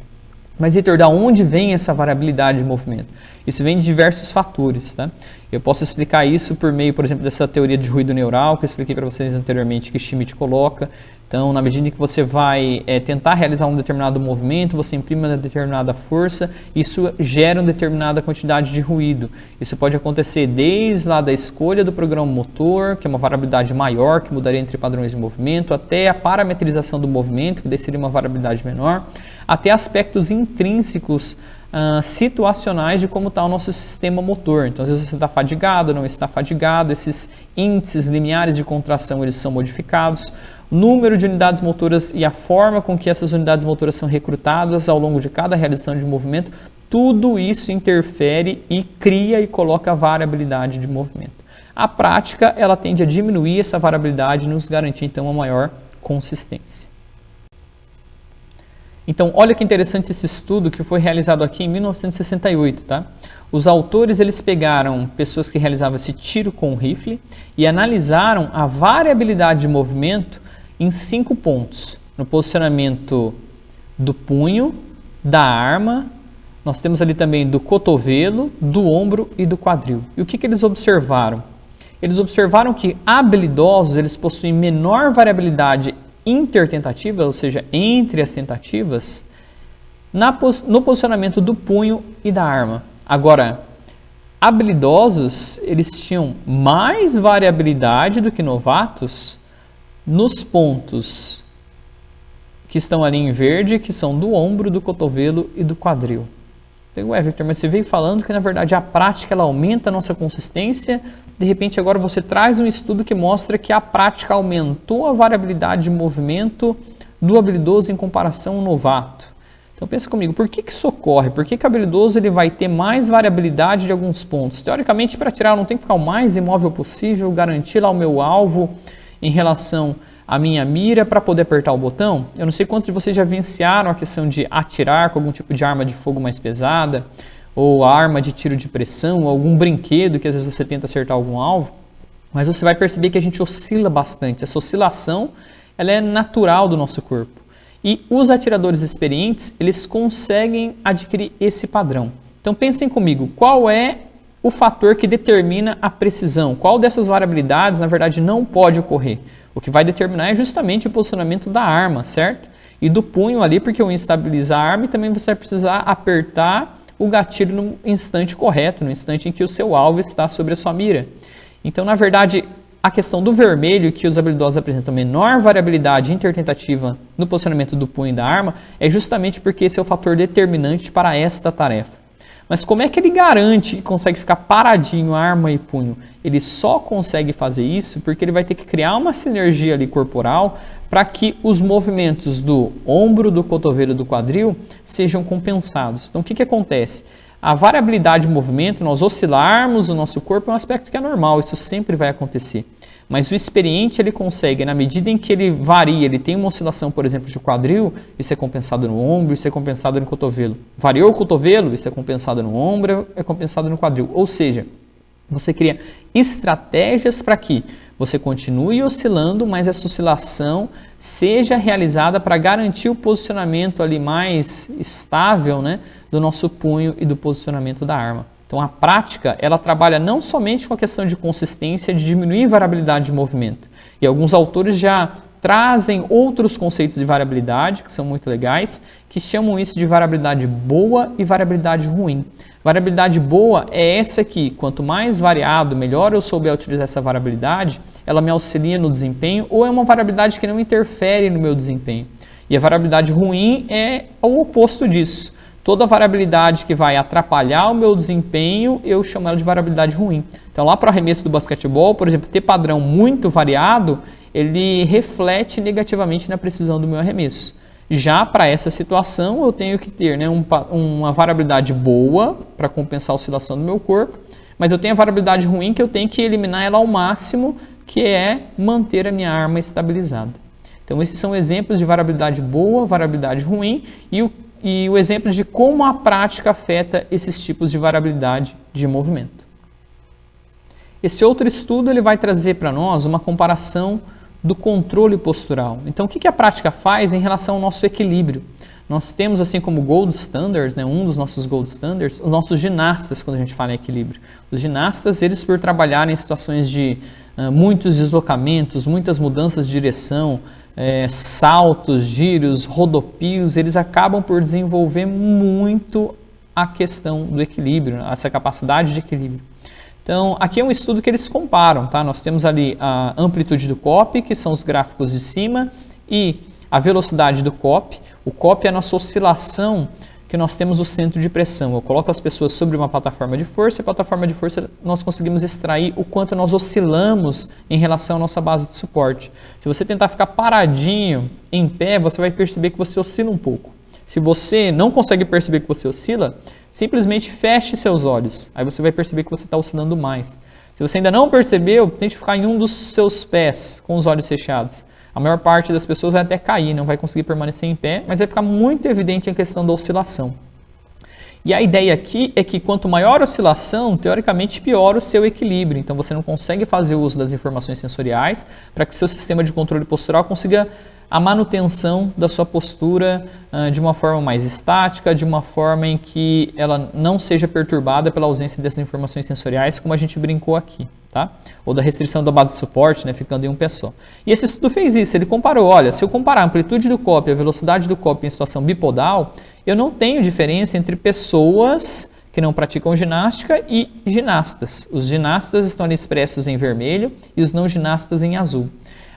Mas, Vitor, da onde vem essa variabilidade de movimento? Isso vem de diversos fatores, tá? Eu posso explicar isso por meio, por exemplo, dessa teoria de ruído neural que eu expliquei para vocês anteriormente, que Schmidt coloca. Então, na medida em que você vai tentar realizar um determinado movimento, você imprime uma determinada força, isso gera uma determinada quantidade de ruído. Isso pode acontecer desde lá da escolha do programa motor, que é uma variabilidade maior, que mudaria entre padrões de movimento, até a parametrização do movimento, que daí seria uma variabilidade menor, até aspectos intrínsecos situacionais de como está o nosso sistema motor. Então, às vezes você está fadigado, não está fadigado, esses índices lineares de contração eles são modificados, o número de unidades motoras e a forma com que essas unidades motoras são recrutadas ao longo de cada realização de movimento, tudo isso interfere e cria e coloca variabilidade de movimento. A prática, ela tende a diminuir essa variabilidade e nos garantir, então, uma maior consistência. Então, olha que interessante esse estudo que foi realizado aqui em 1968, tá? Os autores, eles pegaram pessoas que realizavam esse tiro com rifle e analisaram a variabilidade de movimento em 5 pontos. No posicionamento do punho, da arma, nós temos ali também do cotovelo, do ombro e do quadril. E o que eles observaram? Eles observaram que habilidosos, eles possuem menor variabilidade intertentativa, ou seja, entre as tentativas, no posicionamento do punho e da arma. Agora, habilidosos, eles tinham mais variabilidade do que novatos nos pontos que estão ali em verde, que são do ombro, do cotovelo e do quadril. Então, Victor, mas você veio falando que, na verdade, a prática ela aumenta a nossa consistência. De repente, agora você traz um estudo que mostra que a prática aumentou a variabilidade de movimento do habilidoso em comparação ao novato. Então, pensa comigo, por que isso ocorre? Por que o habilidoso ele vai ter mais variabilidade de alguns pontos? Teoricamente, para atirar, eu não tenho que ficar o mais imóvel possível, garantir lá o meu alvo em relação à minha mira para poder apertar o botão? Eu não sei quantos de vocês já vivenciaram a questão de atirar com algum tipo de arma de fogo mais pesada, ou arma de tiro de pressão, ou algum brinquedo que às vezes você tenta acertar algum alvo, mas você vai perceber que a gente oscila bastante. Essa oscilação, ela é natural do nosso corpo. E os atiradores experientes, eles conseguem adquirir esse padrão. Então pensem comigo, qual é o fator que determina a precisão? Qual dessas variabilidades, na verdade, não pode ocorrer? O que vai determinar é justamente o posicionamento da arma, certo? E do punho ali, porque o instabiliza a arma e também você vai precisar apertar o gatilho no instante correto, no instante em que o seu alvo está sobre a sua mira. Então, na verdade, a questão do vermelho, que os habilidosos apresentam menor variabilidade intertentativa no posicionamento do punho e da arma, é justamente porque esse é o fator determinante para esta tarefa. Mas como é que ele garante que consegue ficar paradinho arma e punho? Ele só consegue fazer isso porque ele vai ter que criar uma sinergia ali corporal para que os movimentos do ombro, do cotovelo e do quadril sejam compensados. Então, o que acontece? A variabilidade de movimento, nós oscilarmos o nosso corpo, é um aspecto que é normal, isso sempre vai acontecer. Mas o experiente, ele consegue, na medida em que ele varia, ele tem uma oscilação, por exemplo, de quadril, isso é compensado no ombro, isso é compensado no cotovelo. Variou o cotovelo, isso é compensado no ombro, é compensado no quadril. Ou seja, você cria estratégias para que você continue oscilando, mas essa oscilação seja realizada para garantir o posicionamento ali mais estável, né, do nosso punho e do posicionamento da arma. Então, a prática, ela trabalha não somente com a questão de consistência, de diminuir a variabilidade de movimento. E alguns autores já trazem outros conceitos de variabilidade, que são muito legais, que chamam isso de variabilidade boa e variabilidade ruim. Variabilidade boa é essa aqui, quanto mais variado, melhor eu souber utilizar essa variabilidade, ela me auxilia no desempenho, ou é uma variabilidade que não interfere no meu desempenho. E a variabilidade ruim é o oposto disso. Toda variabilidade que vai atrapalhar o meu desempenho, eu chamo ela de variabilidade ruim. Então, lá para o arremesso do basquetebol, por exemplo, ter padrão muito variado, ele reflete negativamente na precisão do meu arremesso. Já para essa situação, eu tenho que ter, né, uma variabilidade boa para compensar a oscilação do meu corpo, mas eu tenho a variabilidade ruim que eu tenho que eliminar ela ao máximo, que é manter a minha arma estabilizada. Então, esses são exemplos de variabilidade boa, variabilidade ruim e o exemplo de como a prática afeta esses tipos de variabilidade de movimento. Esse outro estudo ele vai trazer para nós uma comparação do controle postural. Então, o que a prática faz em relação ao nosso equilíbrio? Nós temos, assim como gold standards, né, um dos nossos gold standards, os nossos ginastas, quando a gente fala em equilíbrio. Os ginastas, eles por trabalharem em situações de muitos deslocamentos, muitas mudanças de direção, saltos, giros, rodopios, eles acabam por desenvolver muito a questão do equilíbrio, essa capacidade de equilíbrio. Então, aqui é um estudo que eles comparam, tá? Nós temos ali a amplitude do COP, que são os gráficos de cima, e a velocidade do COP. O COP é a nossa oscilação que nós temos do centro de pressão. Eu coloco as pessoas sobre uma plataforma de força, e a plataforma de força nós conseguimos extrair o quanto nós oscilamos em relação à nossa base de suporte. Se você tentar ficar paradinho, em pé, você vai perceber que você oscila um pouco. Se você não consegue perceber que você oscila, simplesmente feche seus olhos. Aí você vai perceber que você está oscilando mais. Se você ainda não percebeu, tente ficar em um dos seus pés com os olhos fechados. A maior parte das pessoas vai até cair, não vai conseguir permanecer em pé, mas vai ficar muito evidente a questão da oscilação. E a ideia aqui é que quanto maior a oscilação, teoricamente pior o seu equilíbrio. Então você não consegue fazer uso das informações sensoriais para que o seu sistema de controle postural consiga a manutenção da sua postura de uma forma mais estática, de uma forma em que ela não seja perturbada pela ausência dessas informações sensoriais, como a gente brincou aqui, tá? Ou da restrição da base de suporte, né, ficando em um pé só. E esse estudo fez isso, ele comparou, olha, se eu comparar a amplitude do COP e a velocidade do COP em situação bipodal, eu não tenho diferença entre pessoas que não praticam ginástica e ginastas. Os ginastas estão ali expressos em vermelho e os não ginastas em azul.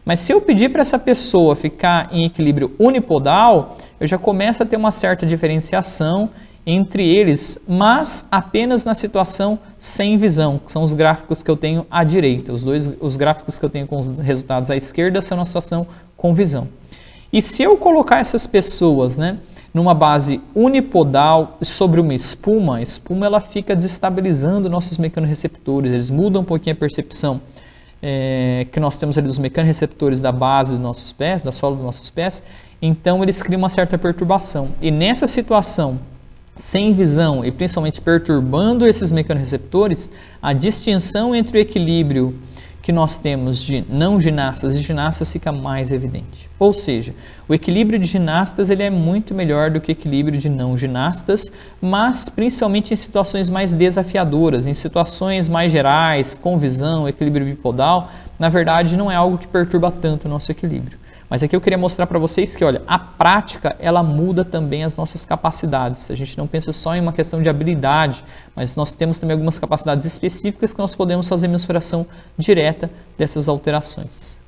Mas se eu pedir para essa pessoa ficar em equilíbrio unipodal, eu já começo a ter uma certa diferenciação entre eles, mas apenas na situação sem visão, que são os gráficos que eu tenho à direita. Os gráficos que eu tenho com os resultados à esquerda são na situação com visão. E se eu colocar essas pessoas, né, numa base unipodal sobre uma espuma, a espuma ela fica desestabilizando nossos mecanorreceptores, eles mudam um pouquinho a percepção que nós temos ali dos mecanorreceptores da base dos nossos pés, da sola dos nossos pés, então eles criam uma certa perturbação. E nessa situação, sem visão e principalmente perturbando esses mecanorreceptores, a distinção entre o equilíbrio que nós temos de não ginastas e ginastas fica mais evidente. Ou seja, o equilíbrio de ginastas ele é muito melhor do que o equilíbrio de não ginastas, mas principalmente em situações mais desafiadoras, em situações mais gerais, com visão, equilíbrio bipodal, na verdade não é algo que perturba tanto o nosso equilíbrio. Mas aqui eu queria mostrar para vocês que, olha, a prática, ela muda também as nossas capacidades. A gente não pensa só em uma questão de habilidade, mas nós temos também algumas capacidades específicas que nós podemos fazer mensuração direta dessas alterações.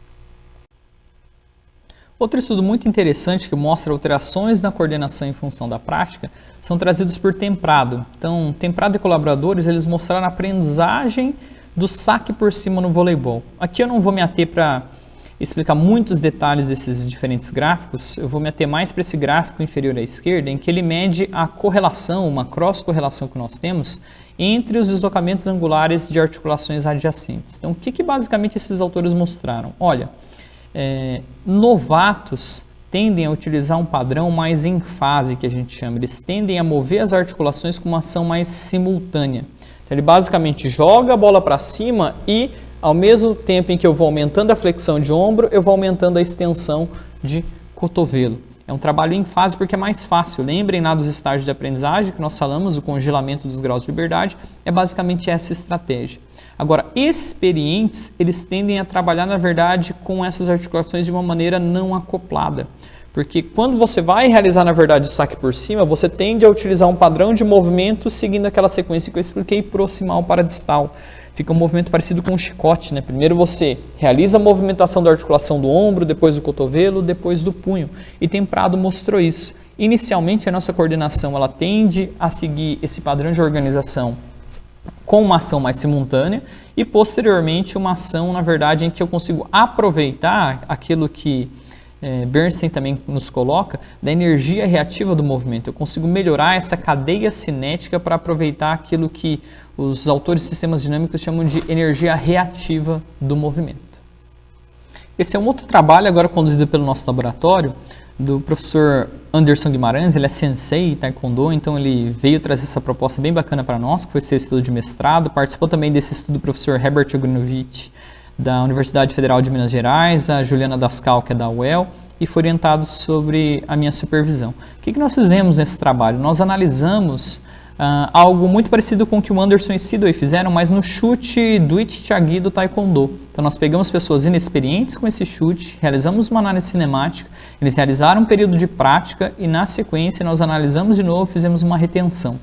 Outro estudo muito interessante que mostra alterações na coordenação em função da prática são trazidos por Temprado. Então, Temprado e colaboradores, eles mostraram a aprendizagem do saque por cima no voleibol. Aqui eu não vou me ater para explicar muitos detalhes desses diferentes gráficos, eu vou me ater mais para esse gráfico inferior à esquerda, em que ele mede a correlação, uma cross-correlação que nós temos entre os deslocamentos angulares de articulações adjacentes. Então, o que basicamente esses autores mostraram? Olha, novatos tendem a utilizar um padrão mais em fase, que a gente chama, eles tendem a mover as articulações com uma ação mais simultânea. Então, ele basicamente joga a bola para cima e ao mesmo tempo em que eu vou aumentando a flexão de ombro, eu vou aumentando a extensão de cotovelo. É um trabalho em fase porque é mais fácil. Lembrem lá dos estágios de aprendizagem que nós falamos, o congelamento dos graus de liberdade, é basicamente essa estratégia. Agora, experientes, eles tendem a trabalhar, na verdade, com essas articulações de uma maneira não acoplada. Porque quando você vai realizar, na verdade, o saque por cima, você tende a utilizar um padrão de movimento seguindo aquela sequência que eu expliquei, proximal para distal. Fica um movimento parecido com um chicote, né? Primeiro você realiza a movimentação da articulação do ombro, depois do cotovelo, depois do punho. E Temprado mostrou isso. Inicialmente, a nossa coordenação ela tende a seguir esse padrão de organização com uma ação mais simultânea e, posteriormente, uma ação, na verdade, em que eu consigo aproveitar aquilo que Bernstein também nos coloca, da energia reativa do movimento. Eu consigo melhorar essa cadeia cinética para aproveitar aquilo que os autores de sistemas dinâmicos chamam de energia reativa do movimento. Esse é um outro trabalho, agora conduzido pelo nosso laboratório, do professor Anderson Guimarães. Ele é sensei em Taekwondo, então ele veio trazer essa proposta bem bacana para nós, que foi esse estudo de mestrado. Participou também desse estudo do professor Herbert Ogrinovich, da Universidade Federal de Minas Gerais, a Juliana Dascal, que é da UEL, e foi orientado sobre a minha supervisão. O que nós fizemos nesse trabalho? Nós analisamos algo muito parecido com o que o Anderson e Sidway fizeram, mas no chute do Itichagui do Taekwondo. Então nós pegamos pessoas inexperientes com esse chute, realizamos uma análise cinemática, eles realizaram um período de prática e na sequência nós analisamos de novo, fizemos uma retenção.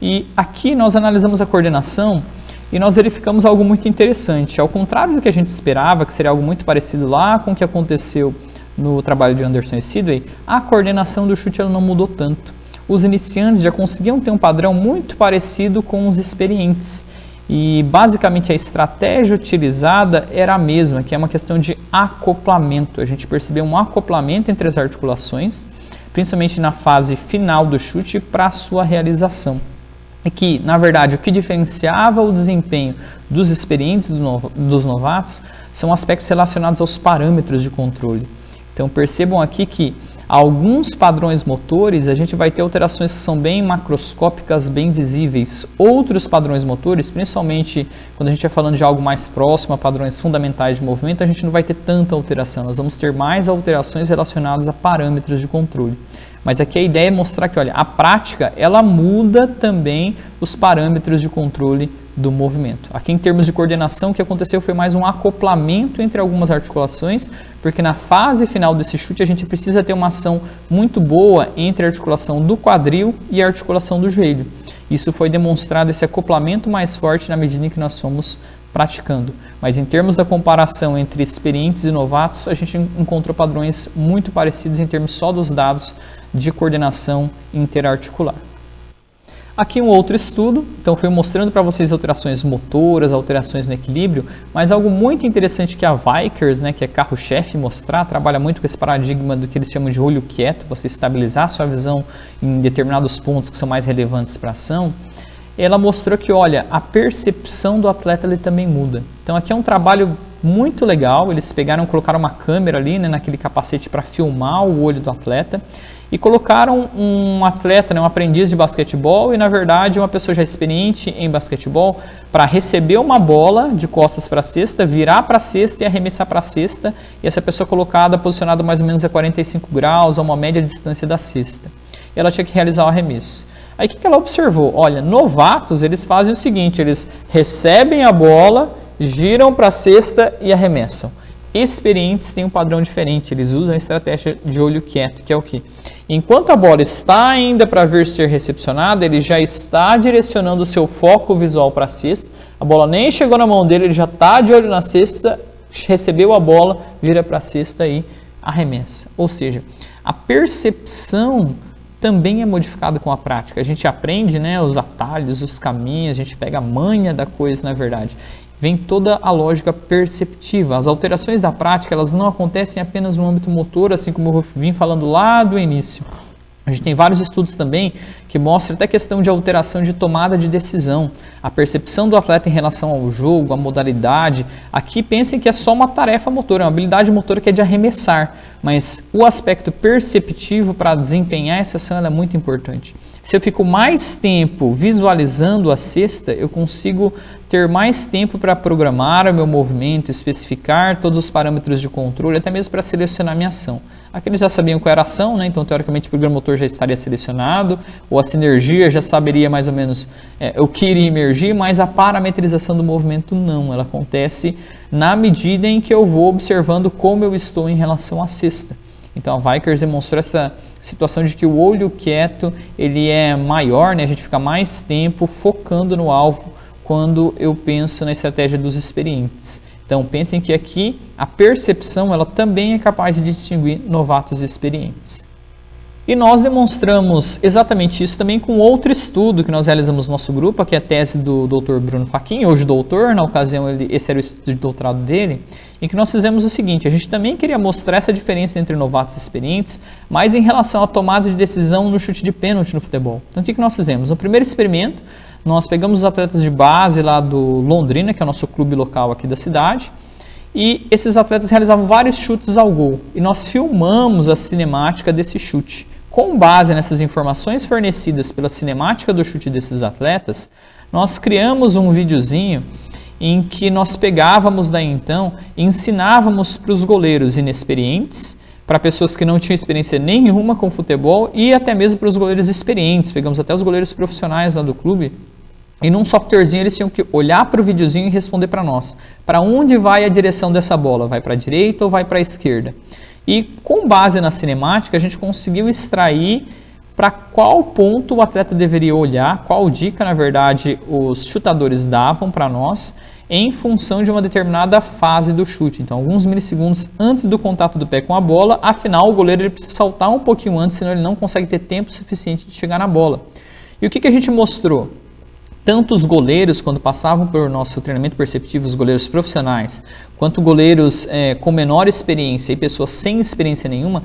E aqui nós analisamos a coordenação e nós verificamos algo muito interessante. Ao contrário do que a gente esperava, que seria algo muito parecido lá com o que aconteceu no trabalho de Anderson e Sidway, a coordenação do chute ela não mudou tanto. Os iniciantes já conseguiam ter um padrão muito parecido com os experientes. E basicamente a estratégia utilizada era a mesma, que é uma questão de acoplamento. A gente percebeu um acoplamento entre as articulações, principalmente na fase final do chute para a sua realização. E que, na verdade, o que diferenciava o desempenho dos experientes dos novatos são aspectos relacionados aos parâmetros de controle. Então percebam aqui que alguns padrões motores a gente vai ter alterações que são bem macroscópicas, bem visíveis. Outros padrões motores, principalmente quando a gente está falando de algo mais próximo a padrões fundamentais de movimento, a gente não vai ter tanta alteração. Nós vamos ter mais alterações relacionadas a parâmetros de controle. Mas aqui a ideia é mostrar que, olha, a prática ela muda também os parâmetros de controle do movimento. Aqui em termos de coordenação, o que aconteceu foi mais um acoplamento entre algumas articulações, porque na fase final desse chute a gente precisa ter uma ação muito boa entre a articulação do quadril e a articulação do joelho. Isso foi demonstrado, esse acoplamento mais forte na medida em que nós fomos praticando. Mas em termos da comparação entre experientes e novatos, a gente encontrou padrões muito parecidos em termos só dos dados de coordenação interarticular. Aqui um outro estudo, então foi mostrando para vocês alterações motoras, alterações no equilíbrio, mas algo muito interessante que a Vickers, que é carro-chefe mostrar, trabalha muito com esse paradigma do que eles chamam de olho quieto, você estabilizar a sua visão em determinados pontos que são mais relevantes para a ação. Ela mostrou que, olha, a percepção do atleta ele também muda. Então aqui é um trabalho muito legal, eles colocaram uma câmera ali, naquele capacete para filmar o olho do atleta, e colocaram um atleta, um aprendiz de basquetebol e, na verdade, uma pessoa já experiente em basquetebol para receber uma bola de costas para a cesta, virar para a cesta e arremessar para a cesta, e essa pessoa colocada, posicionada mais ou menos a 45 graus, a uma média distância da cesta. E ela tinha que realizar o arremesso. Aí o que ela observou? Olha, novatos, eles fazem o seguinte, eles recebem a bola, giram para a cesta e arremessam. Experientes têm um padrão diferente, eles usam a estratégia de olho quieto, que é o quê? Enquanto a bola está ainda para vir ser recepcionada, ele já está direcionando o seu foco visual para a cesta, a bola nem chegou na mão dele, ele já está de olho na cesta, recebeu a bola, vira para a cesta e arremessa. Ou seja, a percepção também é modificada com a prática. A gente aprende os atalhos, os caminhos, a gente pega a manha da coisa, na verdade. Vem toda a lógica perceptiva. As alterações da prática, elas não acontecem apenas no âmbito motor, assim como eu vim falando lá do início. A gente tem vários estudos também que mostram até questão de alteração de tomada de decisão, a percepção do atleta em relação ao jogo, a modalidade. Aqui pensem que é só uma tarefa motora, é uma habilidade motora que é de arremessar, mas o aspecto perceptivo para desempenhar essa ação é muito importante. Se eu fico mais tempo visualizando a cesta, eu consigo ter mais tempo para programar o meu movimento, especificar todos os parâmetros de controle, até mesmo para selecionar minha ação. Aqui eles já sabiam qual era a ação, então teoricamente o programa motor já estaria selecionado, ou a sinergia já saberia mais ou menos o que iria emergir, mas a parametrização do movimento não, ela acontece na medida em que eu vou observando como eu estou em relação à cesta. Então a Vickers demonstrou essa situação de que o olho quieto ele é maior, a gente fica mais tempo focando no alvo quando eu penso na estratégia dos experientes. Então pensem que aqui a percepção ela também é capaz de distinguir novatos e experientes. E nós demonstramos exatamente isso também com outro estudo que nós realizamos no nosso grupo, que é a tese do Dr. Bruno Fachin, hoje doutor, na ocasião esse era o estudo de doutorado dele, em que nós fizemos o seguinte, a gente também queria mostrar essa diferença entre novatos e experientes, mas em relação à tomada de decisão no chute de pênalti no futebol. Então o que nós fizemos? No primeiro experimento, nós pegamos os atletas de base lá do Londrina, que é o nosso clube local aqui da cidade, e esses atletas realizavam vários chutes ao gol, e nós filmamos a cinemática desse chute. Com base nessas informações fornecidas pela cinemática do chute desses atletas, nós criamos um videozinho em que nós pegávamos daí então e ensinávamos para os goleiros inexperientes para pessoas que não tinham experiência nenhuma com futebol e até mesmo para os goleiros experientes. Pegamos até os goleiros profissionais lá do clube e num softwarezinho eles tinham que olhar para o videozinho e responder para nós. Para onde vai a direção dessa bola? Vai para a direita ou vai para a esquerda? E com base na cinemática a gente conseguiu extrair para qual ponto o atleta deveria olhar, qual dica na verdade os chutadores davam para nós em função de uma determinada fase do chute. Então, alguns milissegundos antes do contato do pé com a bola, afinal, o goleiro ele precisa saltar um pouquinho antes, senão ele não consegue ter tempo suficiente de chegar na bola. E o que a gente mostrou? Tanto os goleiros, quando passavam pelo nosso treinamento perceptivo, os goleiros profissionais, quanto goleiros com menor experiência e pessoas sem experiência nenhuma,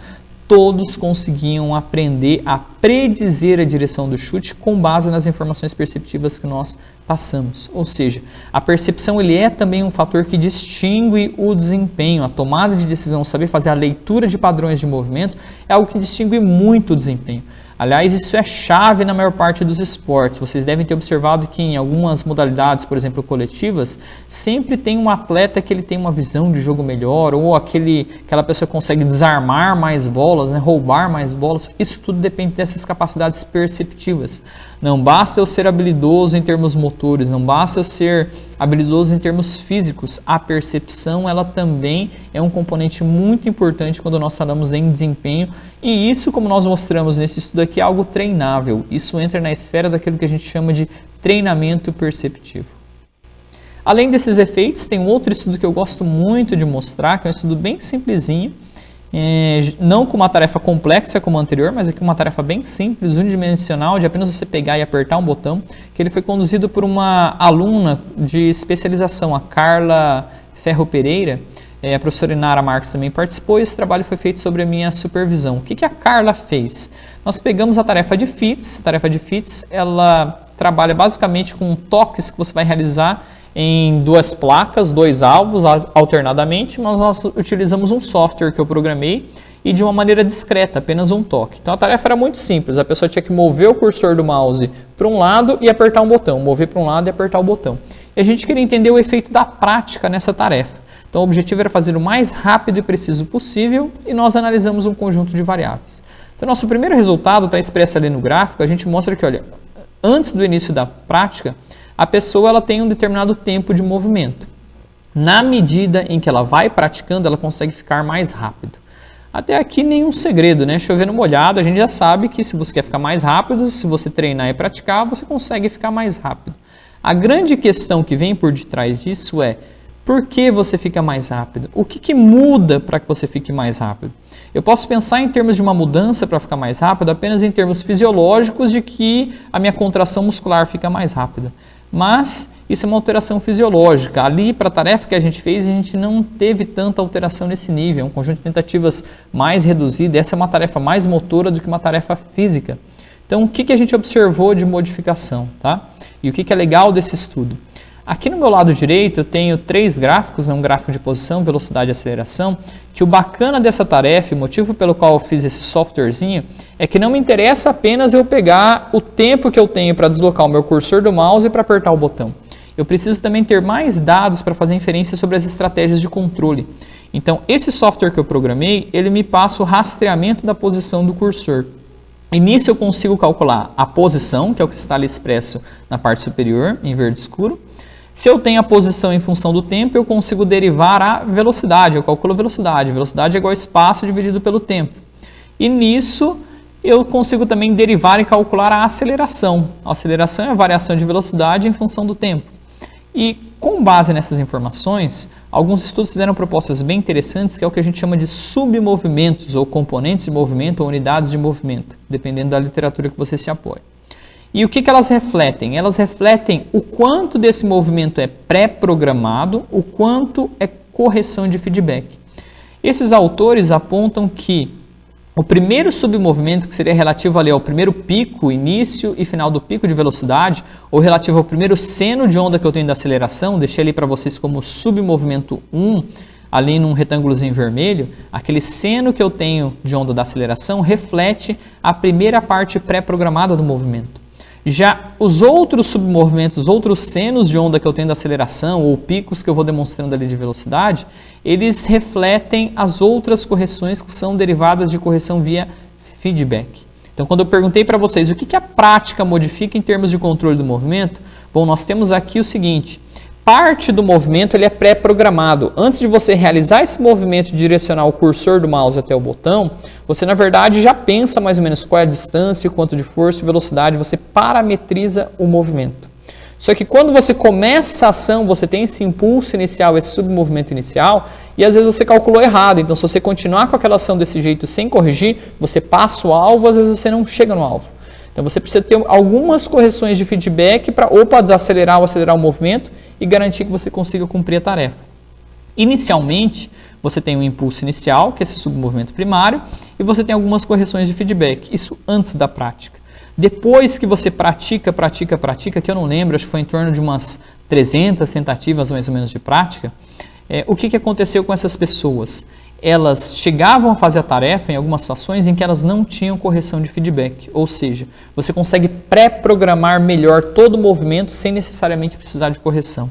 todos conseguiam aprender a predizer a direção do chute com base nas informações perceptivas que nós passamos. Ou seja, a percepção ele é também um fator que distingue o desempenho, a tomada de decisão, saber fazer a leitura de padrões de movimento é algo que distingue muito o desempenho. Aliás, isso é chave na maior parte dos esportes. Vocês devem ter observado que em algumas modalidades, por exemplo, coletivas, sempre tem um atleta que ele tem uma visão de jogo melhor, ou aquela pessoa consegue desarmar mais bolas, né, roubar mais bolas. Isso tudo depende dessas capacidades perceptivas. Não basta eu ser habilidoso em termos motores, não basta eu ser habilidoso em termos físicos. A percepção, ela também é um componente muito importante quando nós falamos em desempenho. E isso, como nós mostramos nesse estudo aqui, é algo treinável. Isso entra na esfera daquilo que a gente chama de treinamento perceptivo. Além desses efeitos, tem um outro estudo que eu gosto muito de mostrar, que é um estudo bem simplesinho, não com uma tarefa complexa como a anterior, mas aqui uma tarefa bem simples, unidimensional, de apenas você pegar e apertar um botão, que ele foi conduzido por uma aluna de especialização, a Carla Ferro Pereira. A professora Inara Marques também participou e esse trabalho foi feito sobre a minha supervisão. O que a Carla fez? Nós pegamos a tarefa de FITS. A tarefa de FITS, ela trabalha basicamente com toques que você vai realizar em duas placas, dois alvos alternadamente, mas nós utilizamos um software que eu programei e de uma maneira discreta, apenas um toque. Então a tarefa era muito simples, a pessoa tinha que mover o cursor do mouse para um lado e apertar um botão, mover para um lado e apertar o botão. E a gente queria entender o efeito da prática nessa tarefa. Então o objetivo era fazer o mais rápido e preciso possível e nós analisamos um conjunto de variáveis. Então nosso primeiro resultado está expresso ali no gráfico, a gente mostra que, olha, antes do início da prática, a pessoa ela tem um determinado tempo de movimento. Na medida em que ela vai praticando, ela consegue ficar mais rápido. Até aqui nenhum segredo, né? Chovendo molhado, a gente já sabe que se você quer ficar mais rápido, se você treinar e praticar, você consegue ficar mais rápido. A grande questão que vem por detrás disso é: por que você fica mais rápido? O que muda para que você fique mais rápido? Eu posso pensar em termos de uma mudança para ficar mais rápido apenas em termos fisiológicos de que a minha contração muscular fica mais rápida. Mas isso é uma alteração fisiológica. Ali, para a tarefa que a gente fez, a gente não teve tanta alteração nesse nível. É um conjunto de tentativas mais reduzido. Essa é uma tarefa mais motora do que uma tarefa física. Então, o que a gente observou de modificação? Tá? E o que é legal desse estudo? Aqui no meu lado direito eu tenho 3 gráficos, um gráfico de posição, velocidade e aceleração, que o bacana dessa tarefa, o motivo pelo qual eu fiz esse softwarezinho, é que não me interessa apenas eu pegar o tempo que eu tenho para deslocar o meu cursor do mouse e para apertar o botão. Eu preciso também ter mais dados para fazer inferência sobre as estratégias de controle. Então, esse software que eu programei, ele me passa o rastreamento da posição do cursor. E nisso eu consigo calcular a posição, que é o que está ali expresso na parte superior, em verde escuro. Se eu tenho a posição em função do tempo, eu consigo derivar a velocidade, eu calculo a velocidade. Velocidade é igual a espaço dividido pelo tempo. E nisso eu consigo também derivar e calcular a aceleração. A aceleração é a variação de velocidade em função do tempo. E com base nessas informações, alguns estudos fizeram propostas bem interessantes, que é o que a gente chama de submovimentos, ou componentes de movimento, ou unidades de movimento, dependendo da literatura que você se apoia. E o que elas refletem? Elas refletem o quanto desse movimento é pré-programado, o quanto é correção de feedback. Esses autores apontam que o primeiro submovimento, que seria relativo ali ao primeiro pico, início e final do pico de velocidade, ou relativo ao primeiro seno de onda que eu tenho da aceleração, deixei ali para vocês como submovimento 1, ali num retângulozinho vermelho, aquele seno que eu tenho de onda da aceleração reflete a primeira parte pré-programada do movimento. Já os outros submovimentos, os outros senos de onda que eu tenho da aceleração ou picos que eu vou demonstrando ali de velocidade, eles refletem as outras correções que são derivadas de correção via feedback. Então, quando eu perguntei para vocês o que a prática modifica em termos de controle do movimento, bom, nós temos aqui o seguinte: parte do movimento ele é pré-programado. Antes de você realizar esse movimento de direcionar o cursor do mouse até o botão, você na verdade já pensa mais ou menos qual é a distância, quanto de força e velocidade, você parametriza o movimento. Só que quando você começa a ação, você tem esse impulso inicial, esse submovimento inicial, e às vezes você calculou errado. Então, se você continuar com aquela ação desse jeito sem corrigir, você passa o alvo, às vezes você não chega no alvo. Então, você precisa ter algumas correções de feedback para ou para desacelerar ou acelerar o movimento e garantir que você consiga cumprir a tarefa. Inicialmente, você tem um impulso inicial, que é esse submovimento primário, e você tem algumas correções de feedback, isso antes da prática. Depois que você pratica, que eu não lembro, acho que foi em torno de umas 300 tentativas mais ou menos de prática, o que aconteceu com essas pessoas? Elas chegavam a fazer a tarefa em algumas situações em que elas não tinham correção de feedback, ou seja, você consegue pré-programar melhor todo o movimento sem necessariamente precisar de correção.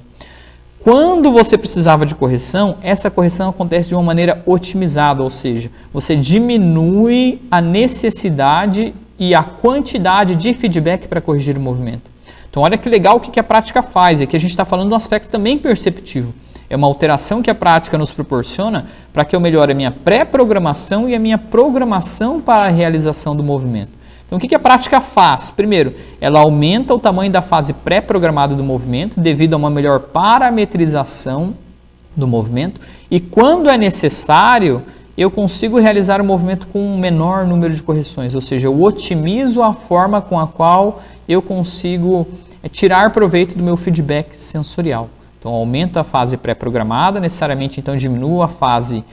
Quando você precisava de correção, essa correção acontece de uma maneira otimizada, ou seja, você diminui a necessidade e a quantidade de feedback para corrigir o movimento. Então, olha que legal o que a prática faz. Aqui a gente está falando de um aspecto também perceptivo. É uma alteração que a prática nos proporciona para que eu melhore a minha pré-programação e a minha programação para a realização do movimento. Então, o que a prática faz? Primeiro, ela aumenta o tamanho da fase pré-programada do movimento devido a uma melhor parametrização do movimento. E quando é necessário, eu consigo realizar o movimento com um menor número de correções, ou seja, eu otimizo a forma com a qual eu consigo tirar proveito do meu feedback sensorial. Então, aumenta a fase pré-programada, necessariamente então diminua a fase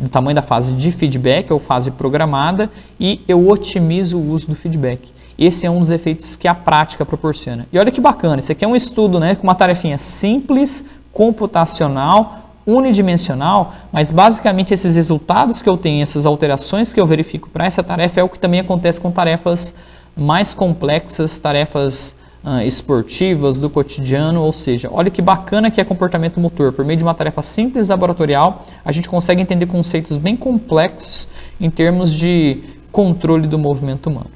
do tamanho da fase de feedback ou fase programada e eu otimizo o uso do feedback. Esse é um dos efeitos que a prática proporciona. E olha que bacana, isso aqui é um estudo, né, com uma tarefinha simples, computacional, unidimensional, mas basicamente esses resultados que eu tenho, essas alterações que eu verifico para essa tarefa é o que também acontece com tarefas mais complexas, tarefas esportivas, do cotidiano, ou seja, olha que bacana que é comportamento motor. Por meio de uma tarefa simples laboratorial, a gente consegue entender conceitos bem complexos em termos de controle do movimento humano.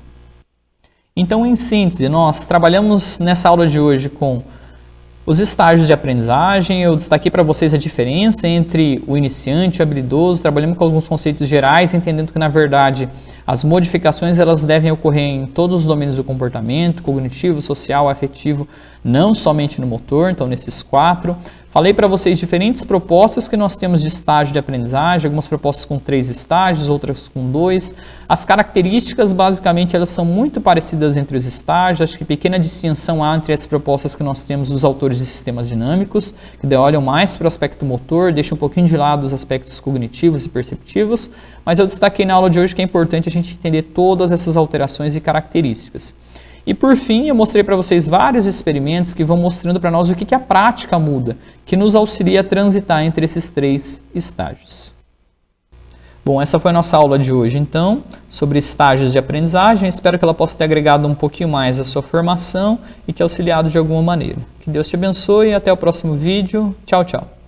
Então, em síntese, nós trabalhamos nessa aula de hoje com os estágios de aprendizagem. Eu destaquei para vocês a diferença entre o iniciante e o habilidoso, trabalhamos com alguns conceitos gerais, entendendo que, na verdade, as modificações elas devem ocorrer em todos os domínios do comportamento, cognitivo, social, afetivo, não somente no motor, então nesses 4. Falei para vocês diferentes propostas que nós temos de estágio de aprendizagem, algumas propostas com 3 estágios, outras com 2. As características, basicamente, elas são muito parecidas entre os estágios, acho que pequena distinção há entre as propostas que nós temos dos autores de sistemas dinâmicos, que olham mais para o aspecto motor, deixam um pouquinho de lado os aspectos cognitivos e perceptivos, mas eu destaquei na aula de hoje que é importante a gente entender todas essas alterações e características. E por fim, eu mostrei para vocês vários experimentos que vão mostrando para nós o que a prática muda, que nos auxilia a transitar entre esses 3 estágios. Bom, essa foi a nossa aula de hoje, então, sobre estágios de aprendizagem. Espero que ela possa ter agregado um pouquinho mais à sua formação e te auxiliado de alguma maneira. Que Deus te abençoe e até o próximo vídeo. Tchau, tchau.